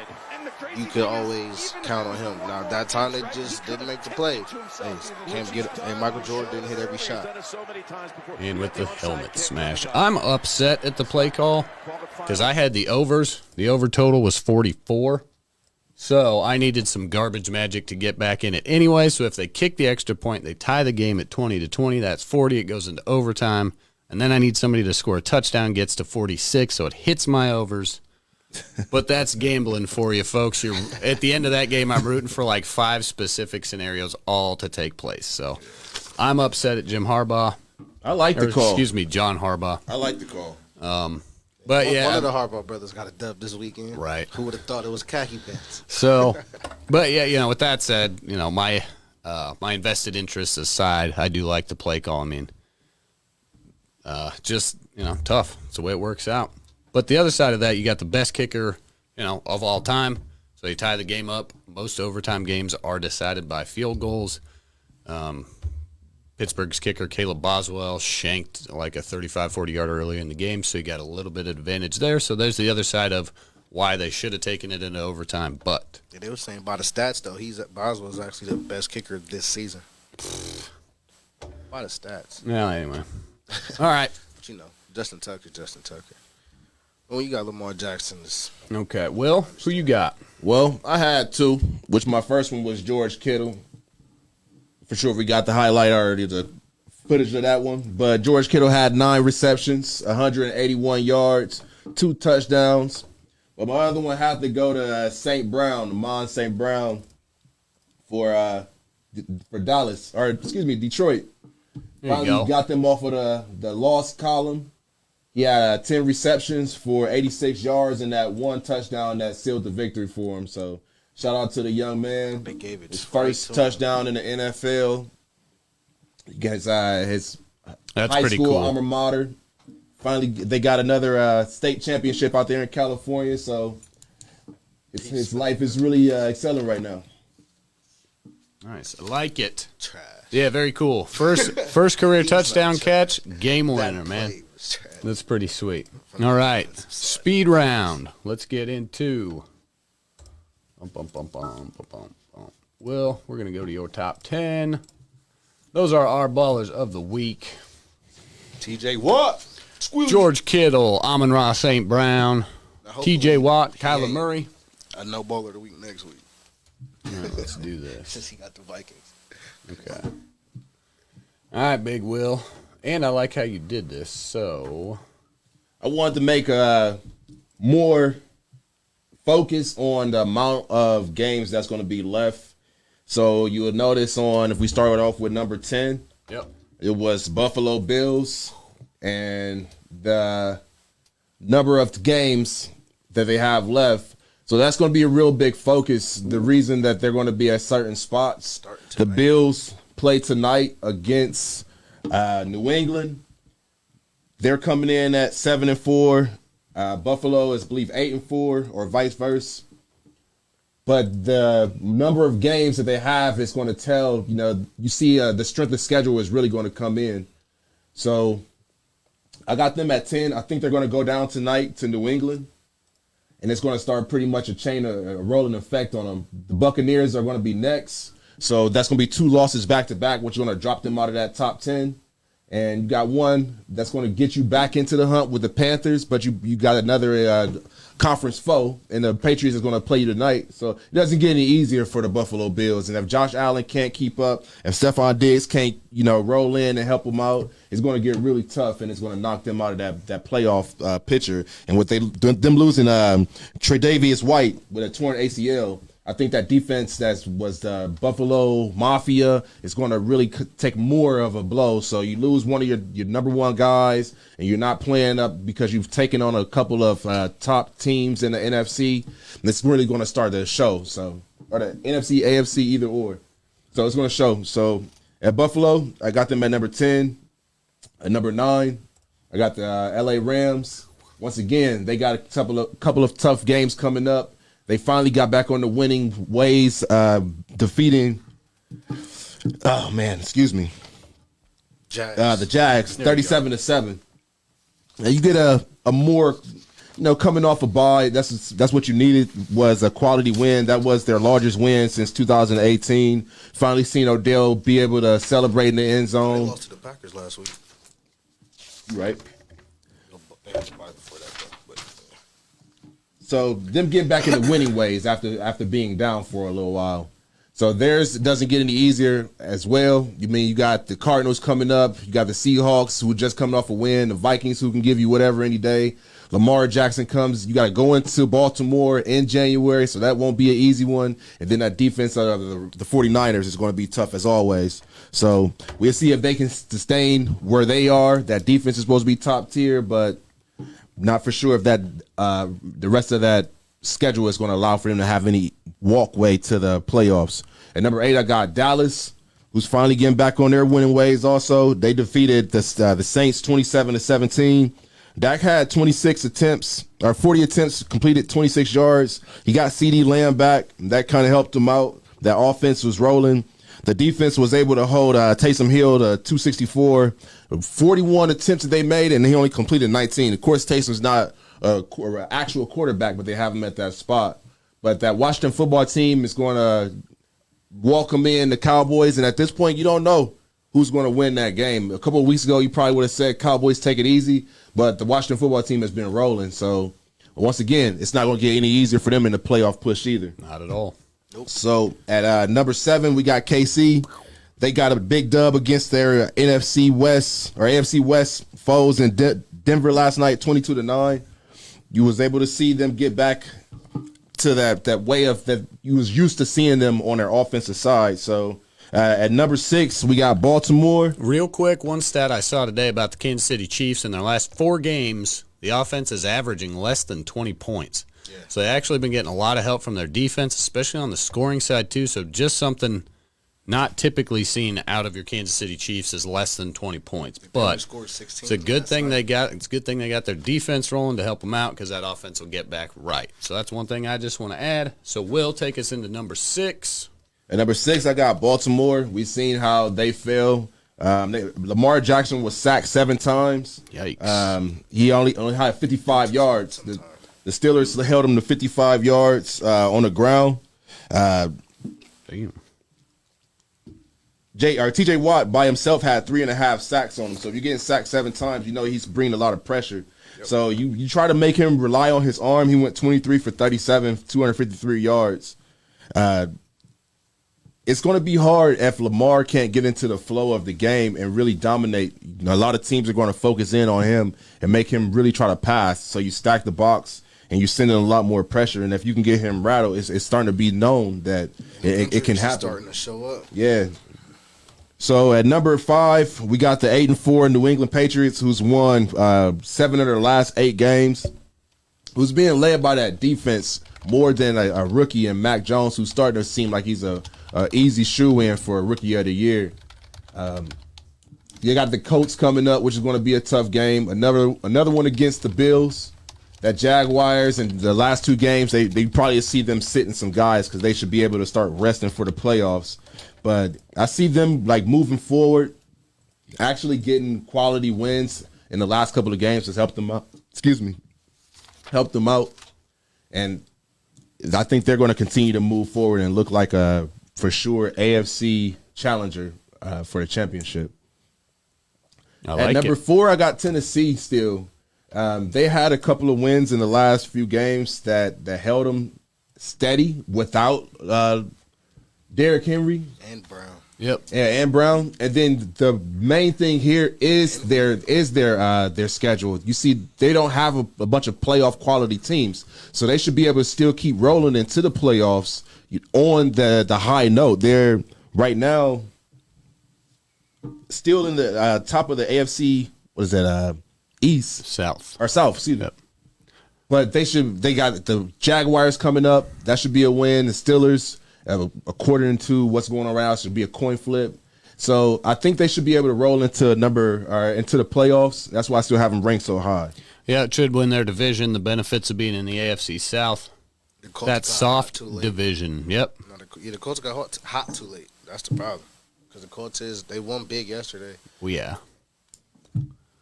you could always count on him. Now that time they just didn't make the play. And Michael Jordan didn't hit every shot. And with the helmet smash, I'm upset at the play call because I had the overs. The over total was 44. So I needed some garbage magic to get back in it anyway. So if they kick the extra point, they tie the game at 20-20. That's 40. It goes into overtime. And then I need somebody to score a touchdown, gets to 46, so it hits my overs. But that's gambling for you, folks. At the end of that game, I'm rooting for like 5 specific scenarios all to take place. So I'm upset at Jim Harbaugh. I like the call. Excuse me, John Harbaugh. I like the call. But one of the Harbaugh brothers got a dub this weekend. Right. Who would have thought it was khaki pants? So, but with that said, my invested interests aside, I do like the play call. Tough. It's the way it works out. But the other side of that, you got the best kicker, of all time. So you tie the game up. Most overtime games are decided by field goals. Pittsburgh's kicker, Caleb Boswell, shanked like a 35-40 yarder early in the game, so you got a little bit of advantage there. So there's the other side of why they should have taken it into overtime. But they were saying by the stats, though, Boswell's actually the best kicker this season. By the stats. Yeah, anyway. All right. But Justin Tucker. Well, you got Lamar Jackson. Okay. Will, who you got? Well, I had 2, which my first one was George Kittle. For sure, we got the highlight already, the footage of that one. But George Kittle had 9 receptions, 181 yards, 2 touchdowns. But my other one had to go to Amon St. Brown for Dallas, or excuse me, Detroit. Finally got them off of the loss column. He had 10 receptions for 86 yards and that 1 touchdown that sealed the victory for him. So shout out to the young man. They gave it his first touchdown in the NFL. He gets his high school cool. alma mater. Finally, they got another state championship out there in California. So his life is really excelling right now. Nice. I like it. Trash. Yeah, very cool. First career touchdown catch, game winner, man. That's pretty sweet. All right, speed round. Let's get into. Will, we're going to go to your top 10. Those are our ballers of the week. TJ Watt. George Kittle, Amon-Ra St. Brown, TJ Watt, Kyler Murray. A no baller of the week next week. All right, let's do this. Since he got the Vikings. Okay. All right, Big Will. And I like how you did this. So I wanted to make a more focus on the amount of games that's going to be left. So you would notice if we started off with number 10, it was Buffalo Bills and the number of games that they have left. So that's going to be a real big focus. The reason that they're going to be at certain spots. The Bills play tonight against New England, they're coming in at 7-4. Buffalo is, I believe, 8-4, or vice versa. But the number of games that they have is going to tell, you see the strength of schedule is really going to come in. So I got them at 10. I think they're going to go down tonight to New England, and it's going to start pretty much a rolling effect on them. The Buccaneers are going to be next. So that's going to be 2 losses back-to-back, which is going to drop them out of that top 10. And you got one that's going to get you back into the hunt with the Panthers, but you got another conference foe, and the Patriots is going to play you tonight. So it doesn't get any easier for the Buffalo Bills. And if Josh Allen can't keep up, if Stephon Diggs can't, roll in and help them out, it's going to get really tough, and it's going to knock them out of that playoff picture. And with them losing Tre'Davious White with a torn ACL, I think that defense that was the Buffalo Mafia is going to really take more of a blow. So you lose one of your number one guys, and you're not playing up because you've taken on a couple of top teams in the NFC. And it's really going to start the show. So, or the NFC, AFC, either or. So it's going to show. So at Buffalo, I got them at number 10. At number 9, I got the LA Rams. Once again, they got a couple of tough games coming up. They finally got back on the winning ways, defeating, the Jags, 37-7. Now you get a more, coming off a bye. That's what you needed, was a quality win. That was their largest win since 2018. Finally seen Odell be able to celebrate in the end zone. They lost to the Packers last week. Right. They had before that, though. But So them getting back in the winning ways after being down for a little while. So theirs doesn't get any easier as well. You got the Cardinals coming up. You got the Seahawks who are just coming off a win. The Vikings who can give you whatever any day. Lamar Jackson comes. You got to go into Baltimore in January, so that won't be an easy one. And then that defense of the 49ers is going to be tough as always. So we'll see if they can sustain where they are. That defense is supposed to be top tier, but not for sure if that the rest of that schedule is going to allow for them to have any walkway to the playoffs. At number 8, I got Dallas, who's finally getting back on their winning ways also. They defeated the Saints 27-17. Dak had 26 attempts, or 40 attempts, completed 26 yards. He got CeeDee Lamb back. That kind of helped him out. That offense was rolling. The defense was able to hold Taysom Hill to 264. 41 attempts that they made, and he only completed 19. Of course, Taysom's not an actual quarterback, but they have him at that spot. But that Washington football team is going to welcome in the Cowboys, and at this point, you don't know who's going to win that game. A couple of weeks ago, you probably would have said Cowboys take it easy, but the Washington football team has been rolling. So, once again, it's not going to get any easier for them in the playoff push either. Not at all. Nope. So, at number 7, we got KC. They got a big dub against their NFC West or AFC West foes in Denver last night, 22-9. You was able to see them get back to that way of that you was used to seeing them on their offensive side. So, at number 6, we got Baltimore. Real quick, one stat I saw today about the Kansas City Chiefs in their last 4 games, the offense is averaging less than 20 points. Yeah. So they've actually been getting a lot of help from their defense, especially on the scoring side too. So just something not typically seen out of your Kansas City Chiefs is less than 20 points. But it's a good thing they got. It's a good thing they got their defense rolling to help them out because that offense will get back right. So that's one thing I just want to add. So Will, take us into number 6. At number 6, I got Baltimore. We've seen how they fell. Lamar Jackson was sacked 7 times. Yikes. He only had 55 yards. The Steelers held him to 55 yards on the ground. Damn. TJ Watt by himself had 3.5 sacks on him. So if you're getting sacked 7 times, you know he's bringing a lot of pressure. Yep. So you try to make him rely on his arm. He went 23 for 37, 253 yards. It's going to be hard if Lamar can't get into the flow of the game and really dominate. A lot of teams are going to focus in on him and make him really try to pass. So you stack the box and you send in a lot more pressure. And if you can get him rattled, it's starting to be known that it can happen. Starting to show up. Yeah. So at number 5, we got the 8-4 New England Patriots, who's won 7 of their last 8 games, who's being led by that defense more than a rookie in Mac Jones, who's starting to seem like he's a easy shoe-in for a Rookie of the Year. You got the Colts coming up, which is going to be a tough game. Another one against the Bills. That Jaguars and the last 2 games, they probably see them sitting some guys because they should be able to start resting for the playoffs. But I see them like moving forward, actually getting quality wins in the last couple of games has helped them out. Helped them out, and I think they're going to continue to move forward and look like a for sure AFC challenger for the championship. At number 4, I got Tennessee still. They had a couple of wins in the last few games that held them steady without Derrick Henry And Brown. Yep. and Brown. And then the main thing here is their schedule. You see, they don't have a bunch of playoff quality teams, so they should be able to still keep rolling into the playoffs on the high note. They're right now still in the top of the AFC. What is that? East, South. excuse me. Yep. But they got the Jaguars coming up. That should be a win. The Steelers, according to what's going on around, should be a coin flip. So I think they should be able to roll into into the playoffs. That's why I still have them ranked so high. Yeah, it should win their division. The benefits of being in the AFC South. That soft division. Yep. The Colts got hot too late. That's the problem. Because the Colts they won big yesterday. Well, yeah.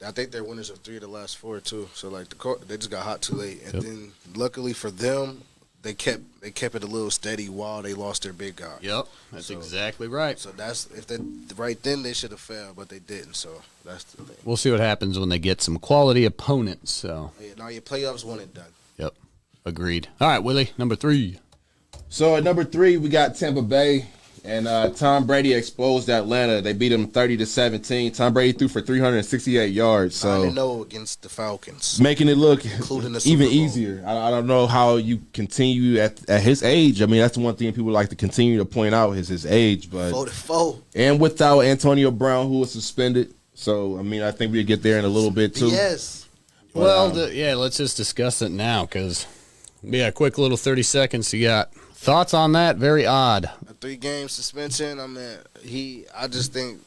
I think they're winners of 3 of the last 4 too. So like they just got hot too late, and then luckily for them, they kept it a little steady while they lost their big guy. Yep, that's exactly right. So that's right then they should have failed, but they didn't. So that's the thing. We'll see what happens when they get some quality opponents. So now your playoffs won and done. Yep, agreed. All right, Willie, number 3. So at number 3, we got Tampa Bay. And Tom Brady exposed Atlanta. They beat them 30-17. Tom Brady threw for 368 yards. So 9-0 against the Falcons, making it look the even easier. I don't know how you continue at his age. I mean, that's the one thing people like to continue to point out is his age. But 4-4. And without Antonio Brown, who was suspended. So I mean, I think we'll get there in a little bit too. Yes. Well, let's just discuss it now because a quick little 30 seconds. You got thoughts on that? Very odd. A 3-game suspension. I mean, I just think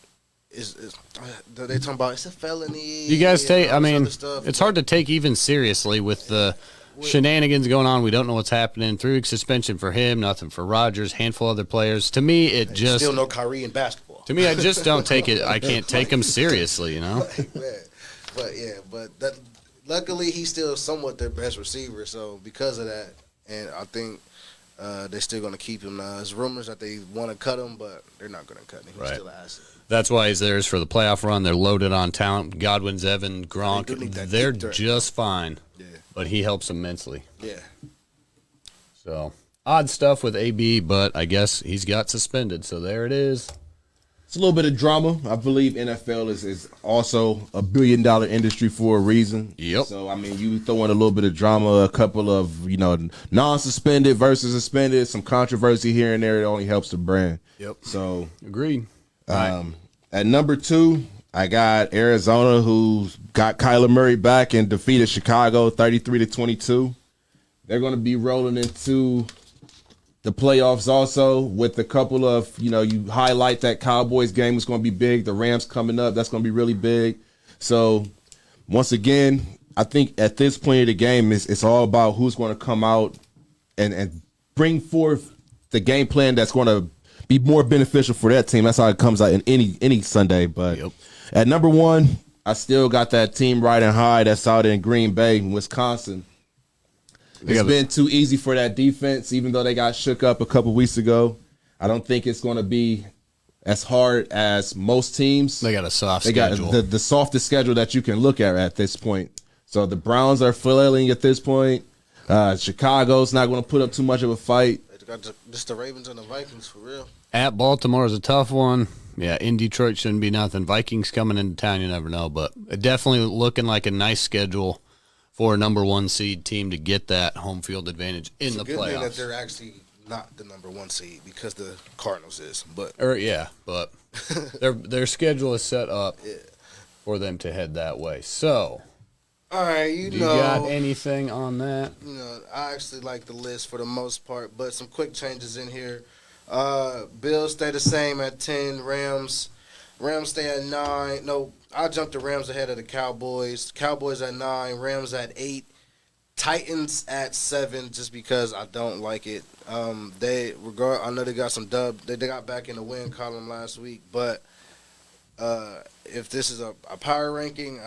they talking about it's a felony. You guys take? I mean, stuff, it's hard to take even seriously with the shenanigans going on. We don't know what's happening. 3-week suspension for him, nothing for Rodgers, handful of other players. To me, it just still no Kyrie in basketball. To me, I just don't take it. I can't take him seriously, you know. But luckily he's still somewhat their best receiver. So because of that, and I think. They're still going to keep him. There's rumors that they want to cut him, but they're not going to cut him. He's still an asset. That's why he's theirs for the playoff run. They're loaded on talent. Godwin's, Evan, Gronk. They're just fine. Yeah. But he helps immensely. Yeah. So, odd stuff with AB, but I guess he's got suspended. So, there it is. It's a little bit of drama. I believe NFL is also a billion-dollar industry for a reason. Yep. So, I mean, you throw in a little bit of drama, a couple of, non-suspended versus suspended, some controversy here and there. It only helps the brand. Yep. So, agreed. At number 2, I got Arizona, who got Kyler Murray back and defeated Chicago 33-22. They're going to be rolling into the playoffs also with a couple of, you highlight that Cowboys game is going to be big. The Rams coming up, that's going to be really big. So, once again, I think at this point of the game, it's all about who's going to come out and bring forth the game plan that's going to be more beneficial for that team. That's how it comes out in any Sunday. But at number 1, I still got that team riding high that's out in Green Bay, Wisconsin. It's been too easy for that defense, even though they got shook up a couple weeks ago. I don't think it's going to be as hard as most teams. They got a soft schedule. They got the softest schedule that you can look at this point. So the Browns are flailing at this point. Chicago's not going to put up too much of a fight. They got just the Ravens and the Vikings for real. At Baltimore is a tough one. Yeah, in Detroit shouldn't be nothing. Vikings coming into town, you never know. But definitely looking like a nice schedule for a number 1 seed team to get that home field advantage in the playoffs. It's a good thing that they're actually not the number 1 seed because the Cardinals is. But their schedule is set up for them to head that way. So, all right, you got anything on that? I actually like the list for the most part, but some quick changes in here. Bills stay the same at 10. Rams Rams stay at 9. No, I jumped the Rams ahead of the Cowboys. Cowboys at 9. Rams at 8. Titans at 7, just because I don't like it. I know they got some dub. They got back in the win column last week, but if this is a power ranking,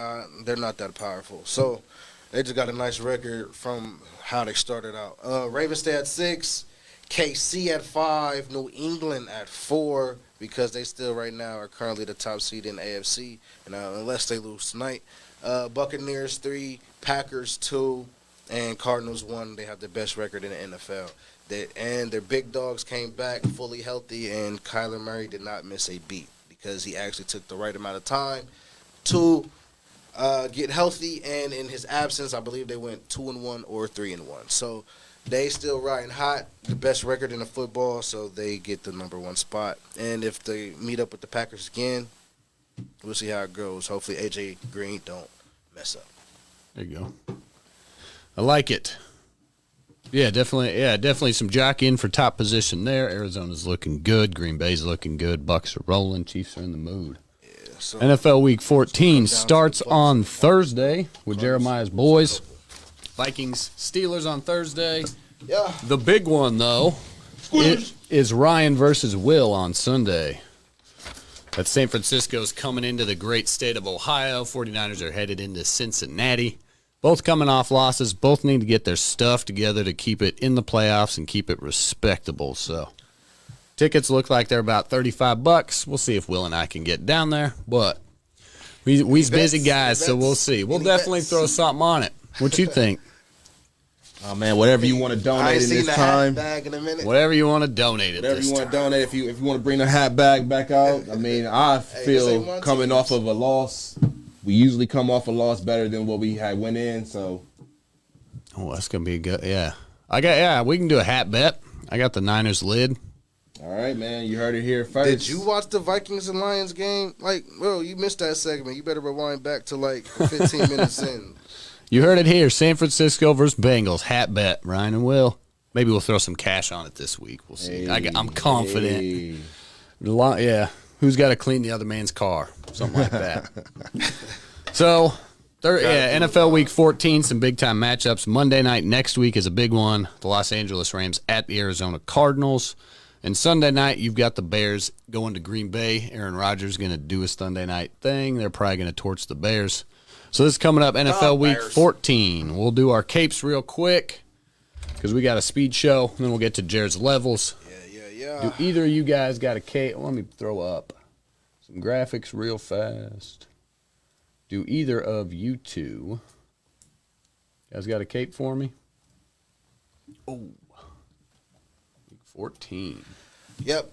they're not that powerful. So they just got a nice record from how they started out. Ravens stay at 6. KC at 5. New England at 4, because they still right now are currently the top seed in AFC, unless they lose tonight. Buccaneers 3. Packers 2. And Cardinals 1. They have the best record in the NFL. And their big dogs came back fully healthy, and Kyler Murray did not miss a beat because he actually took the right amount of time to get healthy. And in his absence, I believe they went 2-1 or 3-1. So they still riding hot, the best record in the football, so they get the number 1 spot. And if they meet up with the Packers again, we'll see how it goes. Hopefully AJ Green don't mess up. There you go. I like it. Yeah, definitely some jockeying for top position there. Arizona's looking good. Green Bay's looking good. Bucks are rolling. Chiefs are in the mood. Yeah, so NFL Week 14 starts on Thursday with Jeremiah's boys. Vikings, Steelers on Thursday. Yeah. The big one, though, is Ryan versus Will on Sunday. That's San Francisco's coming into the great state of Ohio. 49ers are headed into Cincinnati. Both coming off losses. Both need to get their stuff together to keep it in the playoffs and keep it respectable. So tickets look like they're about $35. We'll see if Will and I can get down there. But we's busy guys, so we'll see. We'll definitely throw something on it. What you think? Oh man, whatever you want to donate in this time. Bag in a minute. Whatever you want to donate at Whatever this you want time. to donate, if you want to bring the hat bag back out. I mean, I feel coming off of a loss. We usually come off a loss better than what we had went in, so. Oh, that's gonna be good. Yeah, we can do a hat bet. I got the Niners lid. All right, man, you heard it here first. Did you watch the Vikings and Lions game? You missed that segment. You better rewind back to 15 minutes in. You heard it here. San Francisco versus Bengals. Hat bet, Ryan and Will. Maybe we'll throw some cash on it this week. We'll see. I'm confident. Hey. Yeah. Who's got to clean the other man's car? Something like that. So, NFL Week 14, some big-time matchups. Monday night next week is a big one. The Los Angeles Rams at the Arizona Cardinals. And Sunday night, you've got the Bears going to Green Bay. Aaron Rodgers is going to do his Sunday night thing. They're probably going to torch the Bears. So this is coming up, NFL Week 14. We'll do our capes real quick because we got a speed show. Then we'll get to Jared's levels. Yeah. Do either of you guys got a cape? Let me throw up some graphics real fast. Do either of you two guys got a cape for me? Oh, Week 14. Yep.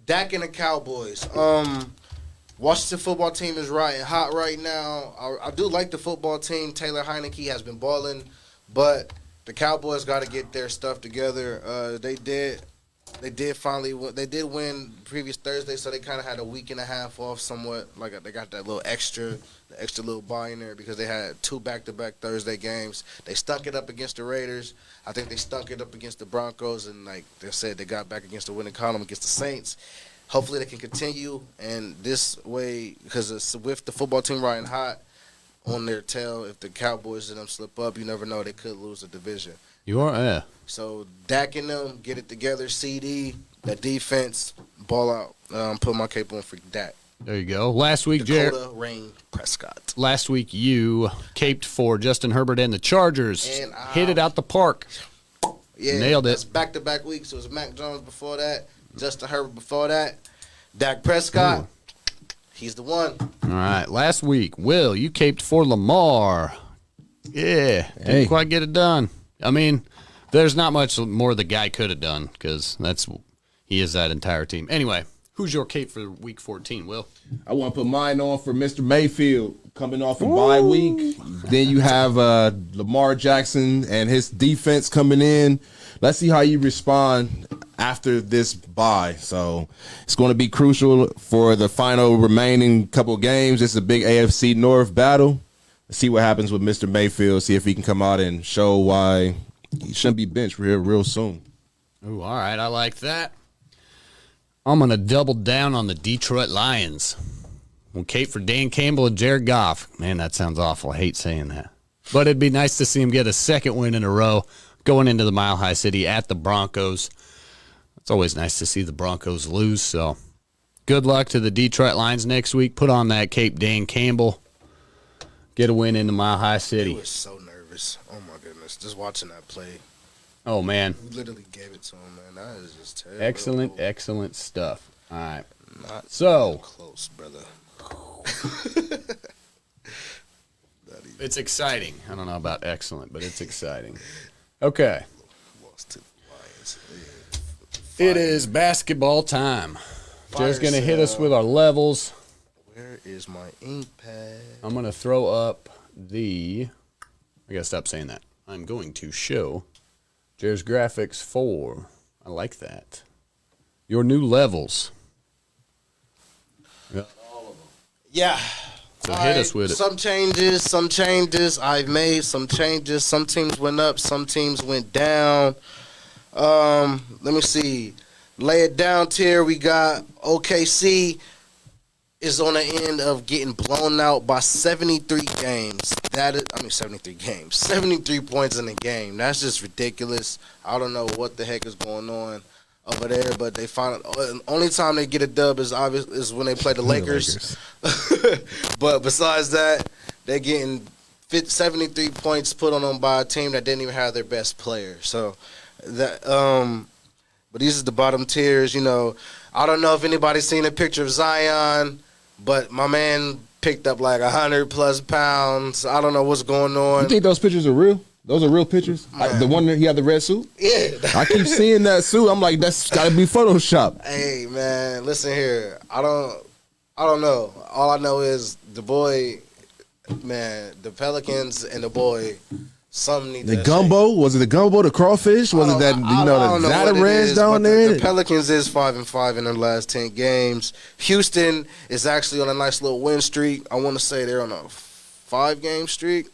Dak and the Cowboys. Washington football team is riding hot right now. I do like the football team. Taylor Heineke has been balling, but the Cowboys got to get their stuff together. They did finally. They did win previous Thursday, so they kind of had a week and a half off somewhat. They got that little extra little buy in there because they had 2 back-to-back Thursday games. They stunk it up against the Raiders. I think they stunk it up against the Broncos, and like they said, they got back against the winning column against the Saints. Hopefully they can continue, and this way, because with the football team riding hot on their tail, if the Cowboys and them slip up, you never know, they could lose the division. You are, yeah. So Dak and them, get it together. CD, that defense, ball out. Put my cape on for Dak. There you go. Last week, Jared. Dakota Rain Prescott. Last week, you caped for Justin Herbert and the Chargers. And hit it out the park. Yeah, Nailed it. That's back-to-back weeks. It was Mac Jones before that. Justin Herbert before that. Dak Prescott. Ooh. He's the one. All right. Last week, Will, you caped for Lamar. Yeah. Didn't quite get it done. I mean, there's not much more the guy could have done because he is that entire team. Anyway, who's your cape for Week 14, Will? I want to put mine on for Mr. Mayfield coming off a bye week. Then you have Lamar Jackson and his defense coming in. Let's see how you respond after this bye. So it's going to be crucial for the final remaining couple of games. It's a big AFC North battle. Let's see what happens with Mr. Mayfield. See if he can come out and show why he shouldn't be benched real soon. Oh, all right. I like that. I'm going to double down on the Detroit Lions. Well, Cape for Dan Campbell and Jared Goff. Man, that sounds awful. I hate saying that. But it'd be nice to see him get a second win in a row going into the Mile High City at the Broncos. It's always nice to see the Broncos lose, so good luck to the Detroit Lions next week. Put on that Cape, Dan Campbell. Get a win in the Mile High City. He was so nervous. Oh, my goodness. Just watching that play. Oh, man. We literally gave it to him, man. That is just terrible. Excellent stuff. All right. Not So close, brother. it's exciting. I don't know about excellent, but it's exciting. Okay. Lost to the Lions. It is basketball time. Joe's going to hit us sale. with our levels. Where is my ink pad? I'm going to throw up I got to stop saying that. I'm going to show Joe's graphics for, I like that, your new levels. Yeah. Yeah. So hit us with it. Some changes I've made. Some changes. Some teams went up. Some teams went down. Let me see. Lay it down tier. We got OKC is on the end of getting blown out by 73 games. 73 games. 73 points in a game. That's just ridiculous. I don't know what the heck is going on over there, but they find only time they get a dub is when they play the Lakers. But besides that, they're getting 73 points put on them by a team that didn't even have their best player. So that but these are the bottom tiers. You know, I don't know if anybody's seen a picture of Zion, but my man picked up like 100+ pounds. I don't know what's going on. You think those pictures are real? Those are real pictures? The one that he had the red suit? Yeah. I keep seeing that suit. I'm like, that's got to be Photoshop. Hey, man, listen here. I don't know. All I know is the boy, man, the Pelicans and the boy, something need The to gumbo? Was it the gumbo, the crawfish? Was it that, the Zata Ranch down there? The Pelicans is 5-5 in their last 10 games. Houston is actually on a nice little win streak. I want to say they're on a 5-game streak.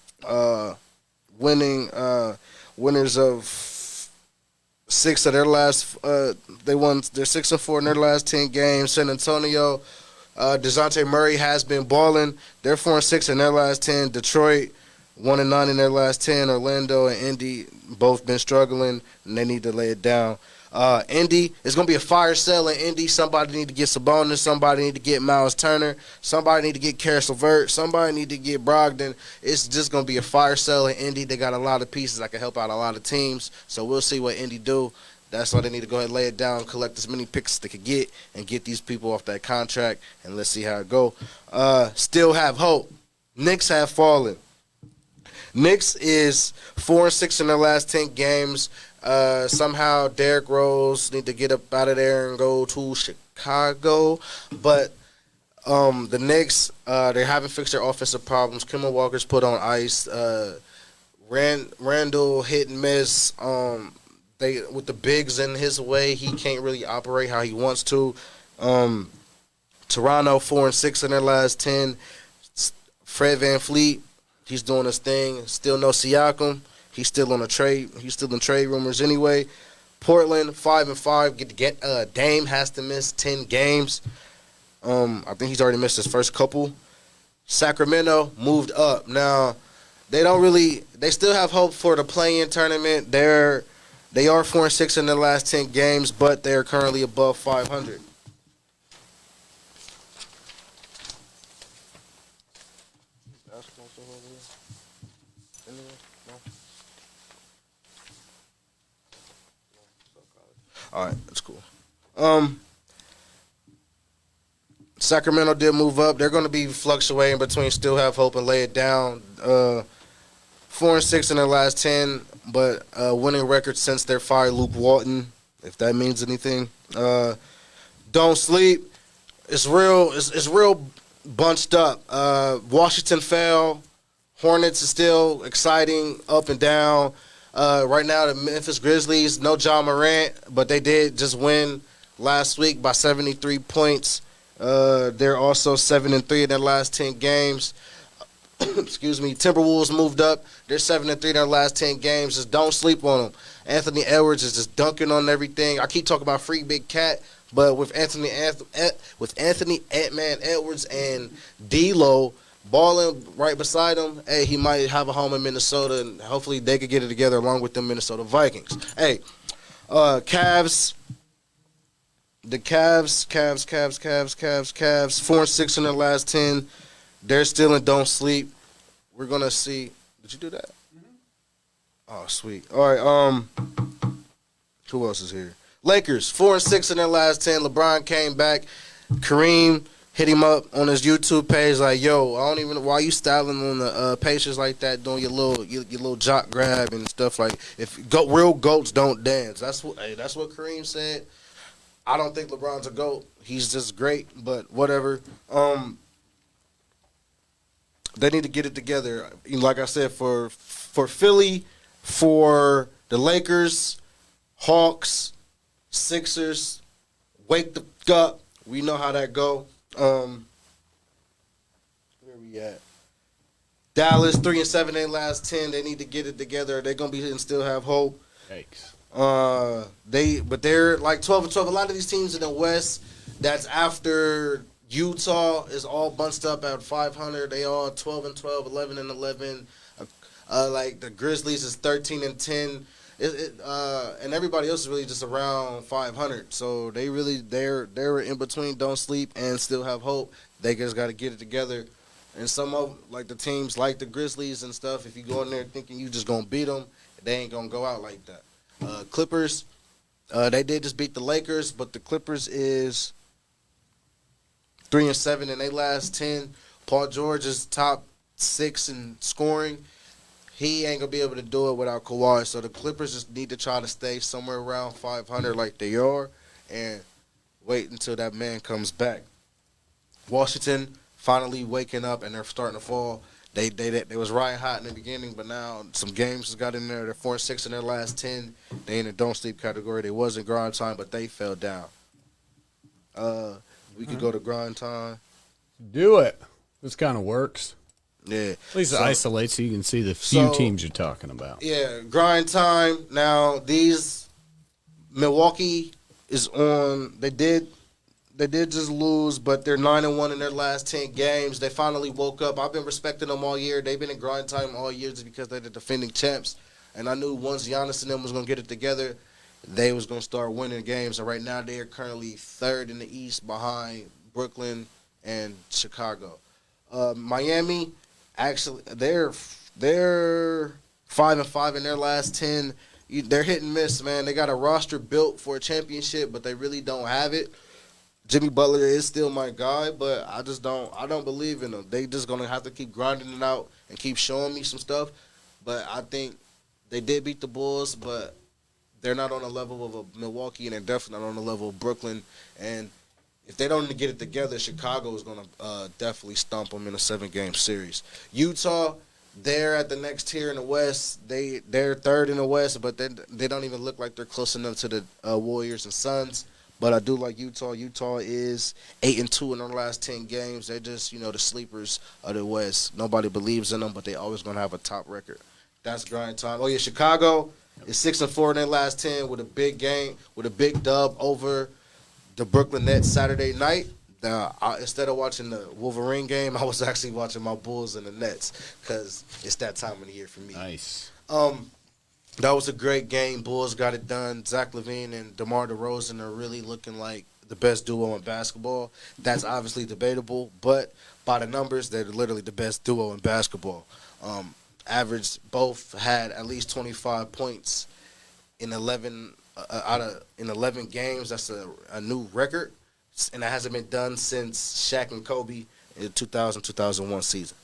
Winners of 6 of their last. They won. They're 6-4 in their last 10 games. San Antonio, DeJounte Murray has been balling. They're 4-6 in their last 10. Detroit 1-9 in their last 10. Orlando and Indy both been struggling, and they need to lay it down. Indy, it's going to be a fire sale in Indy. Somebody need to get Sabonis. Somebody need to get Miles Turner. Somebody need to get Karis LeVert. Somebody need to get Brogdon. It's just going to be a fire sale in Indy. They got a lot of pieces that can help out a lot of teams. So we'll see what Indy do. That's why they need to go ahead and lay it down, collect as many picks as they could get, and get these people off that contract, and let's see how it go. Still have hope. Knicks have fallen. Knicks is 4-6 in their last 10 games. Somehow Derrick Rose need to get up out of there and go to Chicago. But the Knicks, they haven't fixed their offensive problems. Kemba Walker's put on ice. Randall hit and miss. With the bigs in his way, he can't really operate how he wants to. Toronto 4-6 in their last 10. Fred VanVleet, he's doing his thing. Still no Siakam. He's still on a trade. He's still in trade rumors anyway. Portland 5-5. Dame has to miss 10 games. I think he's already missed his first couple. Sacramento moved up. Now they still have hope for the play-in tournament. They are 4-6 in their last 10 games, but they are currently above 500. All right, that's cool. Sacramento did move up. They're going to be fluctuating between still have hope and lay it down. 4-6 in their last 10, but winning record since they fired Luke Walton, if that means anything. Don't sleep. It's real bunched up. Washington fell. Hornets is still exciting, up and down. Right now, the Memphis Grizzlies, no John Morant, but they did just win last week by 73 points. They're also 7-3 in their last 10 games. Excuse me. Timberwolves moved up. They're 7-3 in their last 10 games. Just don't sleep on them. Anthony Edwards is just dunking on everything. I keep talking about free big cat, but with Anthony Ant-Man Edwards and D'Lo balling right beside him, hey, he might have a home in Minnesota, and hopefully they could get it together along with the Minnesota Vikings. Hey, Cavs. The Cavs, 4-6 in their last 10. They're still in don't sleep. We're gonna see. Did you do that? Mm-hmm. Oh, sweet. All right. Who else is here? Lakers, 4-6 in their last 10. LeBron came back. Kareem hit him up on his YouTube page like, "Yo, I don't even. Why you styling on the Pacers like that, doing your little jock grab and stuff like? Real goats don't dance. That's what Kareem said. I don't think LeBron's a GOAT. He's just great, but whatever. They need to get it together. Like I said, for Philly, for the Lakers, Hawks, Sixers, wake the up. We know how that go. Where we at? Dallas, 3-7 in their last 10. They need to get it together. They're gonna be and still have hope. Yikes. They're like 12-12. A lot of these teams in the West, that's after Utah is all bunched up at 500. They all 12-12, 11-11. Like the Grizzlies is 13-10. And everybody else is really just around 500. So they're in between don't sleep and still have hope. They just got to get it together. And some of like the teams like the Grizzlies and stuff, if you go in there thinking you just gonna beat them, they ain't gonna go out like that. Clippers, they did just beat the Lakers, but the Clippers is 3-7 in their last 10. Paul George is top 6 in scoring. He ain't gonna be able to do it without Kawhi. So the Clippers just need to try to stay somewhere around 500 like they are, and wait until that man comes back. Washington finally waking up and they're starting to fall. They was riding hot in the beginning, but now some games got in there. They're 4-6 in their last 10. They in the don't sleep category. They was in grind time, but they fell down. We could go to grind time. Do it. This kind of works. Yeah. At least it isolates so you can see the few teams you're talking about. Yeah, grind time. Now, Milwaukee is on. They did just lose, but they're 9-1 in their last 10 games. They finally woke up. I've been respecting them all year. They've been in grind time all year just because they're the defending champs. And I knew once Giannis and them was going to get it together, they was going to start winning games. And right now they are currently third in the East behind Brooklyn and Chicago. Miami, actually, they're 5-5 in their last 10. They're hit and miss, man. They got a roster built for a championship, but they really don't have it. Jimmy Butler is still my guy, but I don't believe in them. They just gonna have to keep grinding it out and keep showing me some stuff. But I think they did beat the Bulls, but they're not on the level of a Milwaukee, and they're definitely not on the level of Brooklyn. And if they don't get it together, Chicago is gonna definitely stomp them in a 7-game series. Utah, they're at the next tier in the West. They're third in the West, but they don't even look like they're close enough to the Warriors and Suns. But I do like Utah. Utah is 8-2 in their last 10 games. They're just, the sleepers of the West. Nobody believes in them, but they always going to have a top record. That's grind time. Oh, yeah, Chicago is 6-4 in their last 10 with a big game, with a big dub over the Brooklyn Nets Saturday night. Instead of watching the Wolverine game, I was actually watching my Bulls and the Nets because it's that time of the year for me. Nice. That was a great game. Bulls got it done. Zach LaVine and DeMar DeRozan are really looking like the best duo in basketball. That's obviously debatable, but by the numbers, they're literally the best duo in basketball. Average both had at least 25 points in 11 games. That's a new record, and that hasn't been done since Shaq and Kobe in the 2000-2001 season.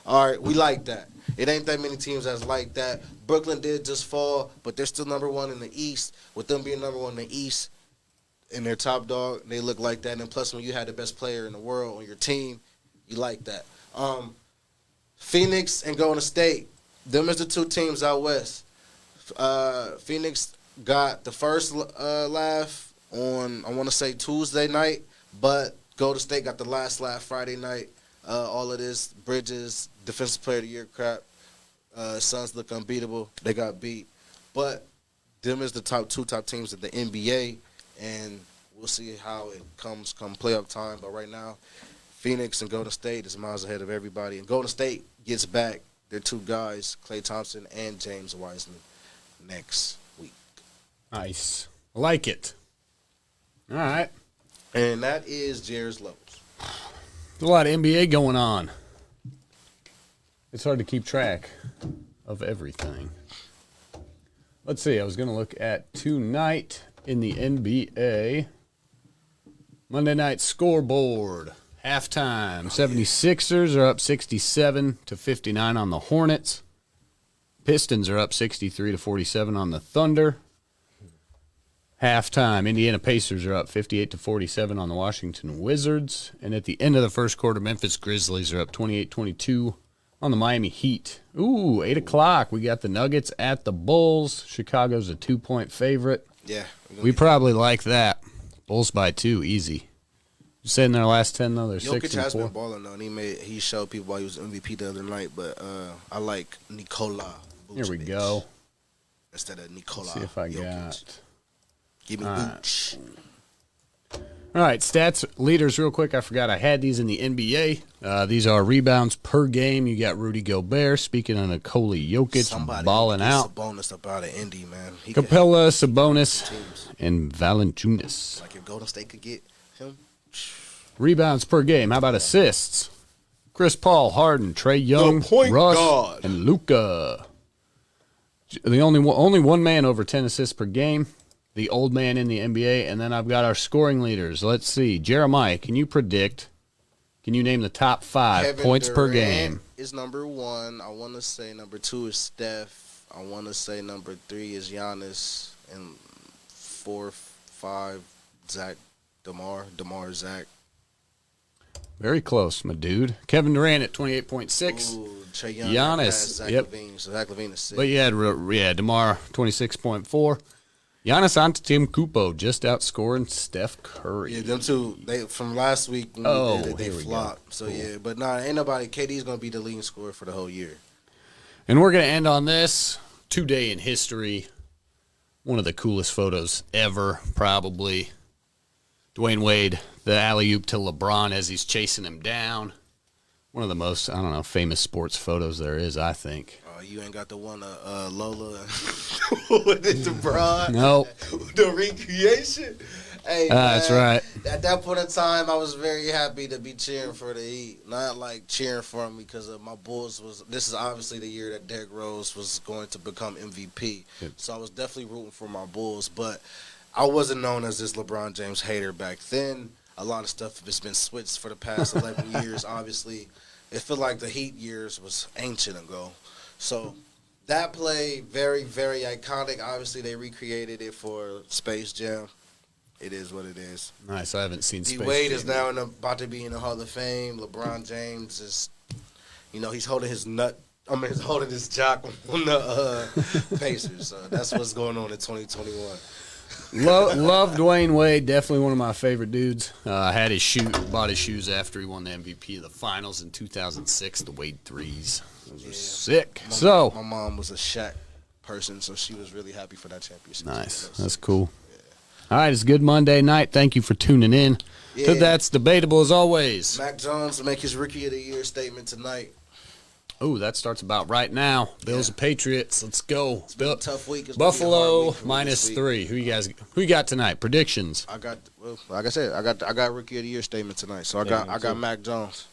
All right, we like that. It ain't that many teams that's like that. Brooklyn did just fall, but they're still number one in the East. With them being number one in the East and their top dog, they look like that. And plus, when you had the best player in the world on your team, you like that. Phoenix and Golden State, them is the two teams out west. Phoenix got the first laugh on, I want to say, Tuesday night, but Golden State got the last laugh Friday night. all of this. Bridges, Defensive Player of the Year crap. Suns look unbeatable. They got beat. But them is the two top teams of the NBA, and we'll see how it comes come playoff time. But right now, Phoenix and Golden State is miles ahead of everybody. And Golden State gets back their two guys, Klay Thompson and James Wiseman, next week. Nice. I like it. All right. And that is Jared's levels. There's a lot of NBA going on. It's hard to keep track of everything. Let's see. I was going to look at tonight in the NBA. Monday night scoreboard. Halftime. 76ers are up 67-59 on the Hornets. Pistons are up 63-47 on the Thunder. Halftime, Indiana Pacers are up 58-47 on the Washington Wizards. And at the end of the first quarter, Memphis Grizzlies are up 28-22 on the Miami Heat. Ooh, 8 o'clock. We got the Nuggets at the Bulls. Chicago's a 2-point favorite. Yeah. We probably like that. Bulls by 2, easy. You said in their last 10, though, they're 6-4. Jokic has been balling, though, and he showed people why he was MVP the other night. But I like Nikola Vucevic. Here we go. Instead of Nikola Let's see if I Jokic. got. Give me Vooch. All right, stats leaders real quick. I forgot I had these in the NBA. These are rebounds per game. You got Rudy Gobert. Speaking of Nikola Jokic, Somebody balling out. Sabonis up out of Indy, man. He Capella, Sabonis, teams. and Valanciunas. Like if Golden State could get him. Rebounds per game. How about assists? Chris Paul, Harden, Trae Young, point Russ, guard. and Luka. The only one man over 10 assists per game. The old man in the NBA, and then I've got our scoring leaders. Let's see. Jeremiah, can you name the top 5 Kevin points per Durant game? is number 1. I want to say number 2 is Steph. I want to say number 3 is Giannis. And 4, 5, DeMar, Zach. Very close, my dude. Kevin Durant at 28.6. Ooh, Trae Young. Giannis, Zach yep. LaVine. So Zach LaVine is 6. But you had DeMar 26.4. Giannis Antetokounmpo just outscoring Steph Curry. Yeah, them two. They from last week. When they flopped. So yeah, but ain't nobody. KD's gonna be the leading scorer for the whole year. And we're gonna end on this 2-day in history. One of the coolest photos ever, probably. Dwayne Wade, the alley-oop to LeBron as he's chasing him down. One of the most, famous sports photos there is, I think. You ain't got the one Lola with it, LeBron. Nope. The recreation. Hey, that's right. At that point in time, I was very happy to be cheering for the Heat. Not like cheering for them because of my Bulls this is obviously the year that Derrick Rose was going to become MVP. Yep. So I was definitely rooting for my Bulls, but I wasn't known as this LeBron James hater back then. A lot of stuff has been switched for the past 11 years. Obviously, it felt like the Heat years was ancient ago. So that play, very, very iconic. Obviously, they recreated it for Space Jam. It is what it is. Nice. I haven't seen Space D-Wade Jam is now about to be in the Hall of Fame. LeBron James is, he's holding his he's holding his jock on the Pacers. So that's what's going on in 2021. Love Dwayne Wade. Definitely one of my favorite dudes. Had his bought his shoes after he won the MVP of the finals in 2006. The Wade threes. Those were sick. My mom was a Shaq person, so she was really happy for that championship. Nice. That's cool. All right, it's a good Monday night. Thank you for tuning in. So that's Debatable as always. Mac Jones will make his Rookie of the Year statement tonight. Oh, that starts about right now. Bills and Patriots. Let's go. It's been a tough week. It's Buffalo gonna be a hard week -3. Who you got tonight? Predictions. like I said, I got Rookie of the Year statement tonight. So I got Mac Jones.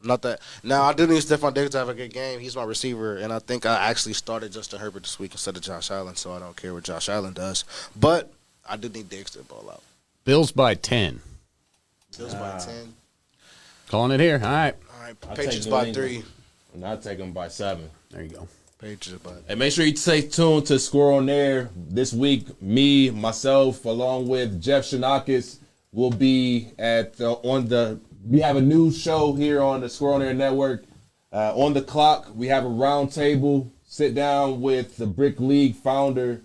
Not that. Now, I do need Stephon Diggs to have a good game. He's my receiver, and I think I actually started Justin Herbert this week instead of Josh Allen, so I don't care what Josh Allen does. But I do need Diggs to ball out. Bills by 10. Bills by 10. Calling it here. All right. Patriots by 3. And I'll take them by 7. There you go. Patriots by 3. And make sure you stay tuned to Score on Air this week. Me, myself, along with Jeff Shanakis, will be we have a new show here on the Score on Air Network. On the clock, we have a round table, sit down with the Brick League founder,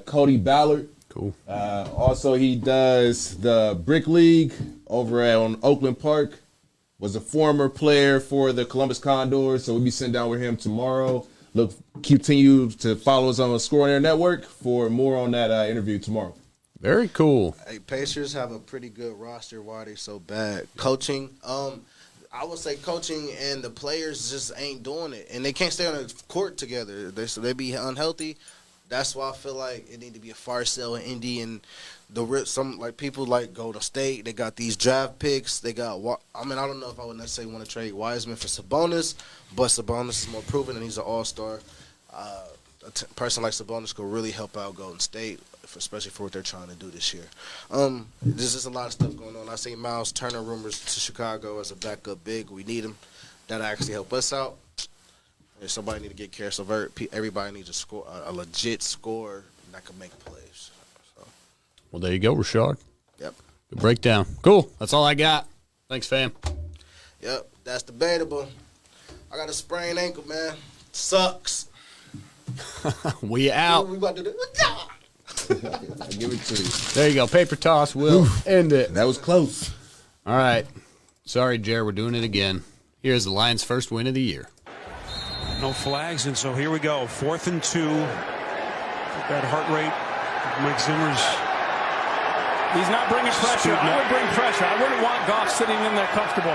Cody Ballard. Cool. Also, he does the Brick League over on Oakland Park. was a former player for the Columbus Condors, so we'll be sitting down with him tomorrow. Look, continue to follow us on the Score on Air Network for more on that interview tomorrow. Very cool. Hey, Pacers have a pretty good roster. Why are they so bad? Coaching. I would say coaching and the players just ain't doing it, and they can't stay on the court together. They be unhealthy. That's why I feel like it need to be a fire sale in Indy, and some like people like Golden State. They got these draft picks. They got. I don't know if I would necessarily want to trade Wiseman for Sabonis, but Sabonis is more proven, and he's an all-star. A person like Sabonis could really help out Golden State, especially for what they're trying to do this year. There's just a lot of stuff going on. I see Miles Turner rumors to Chicago as a backup big. We need him. That'll actually help us out. If somebody need to get care, so everybody needs to score a legit score that can make plays. So. Well, there you go, Rashard. Yep. Good breakdown. Cool. That's all I got. Thanks, fam. Yep. That's debatable. I got a sprained ankle, man. Sucks. We out. We about to do I give it to you. There you go. Paper toss will end it. That was close. All right. Sorry, Jer. We're doing it again. Here's the Lions' first win of the year. No flags, and so here we go. 4th and 2. That heart rate. Mike Zimmer's. He's not bringing pressure. I would bring pressure. I wouldn't want Goff sitting in there comfortable.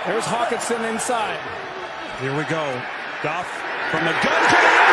There's Hawkinson inside. Here we go. Goff from the gun to the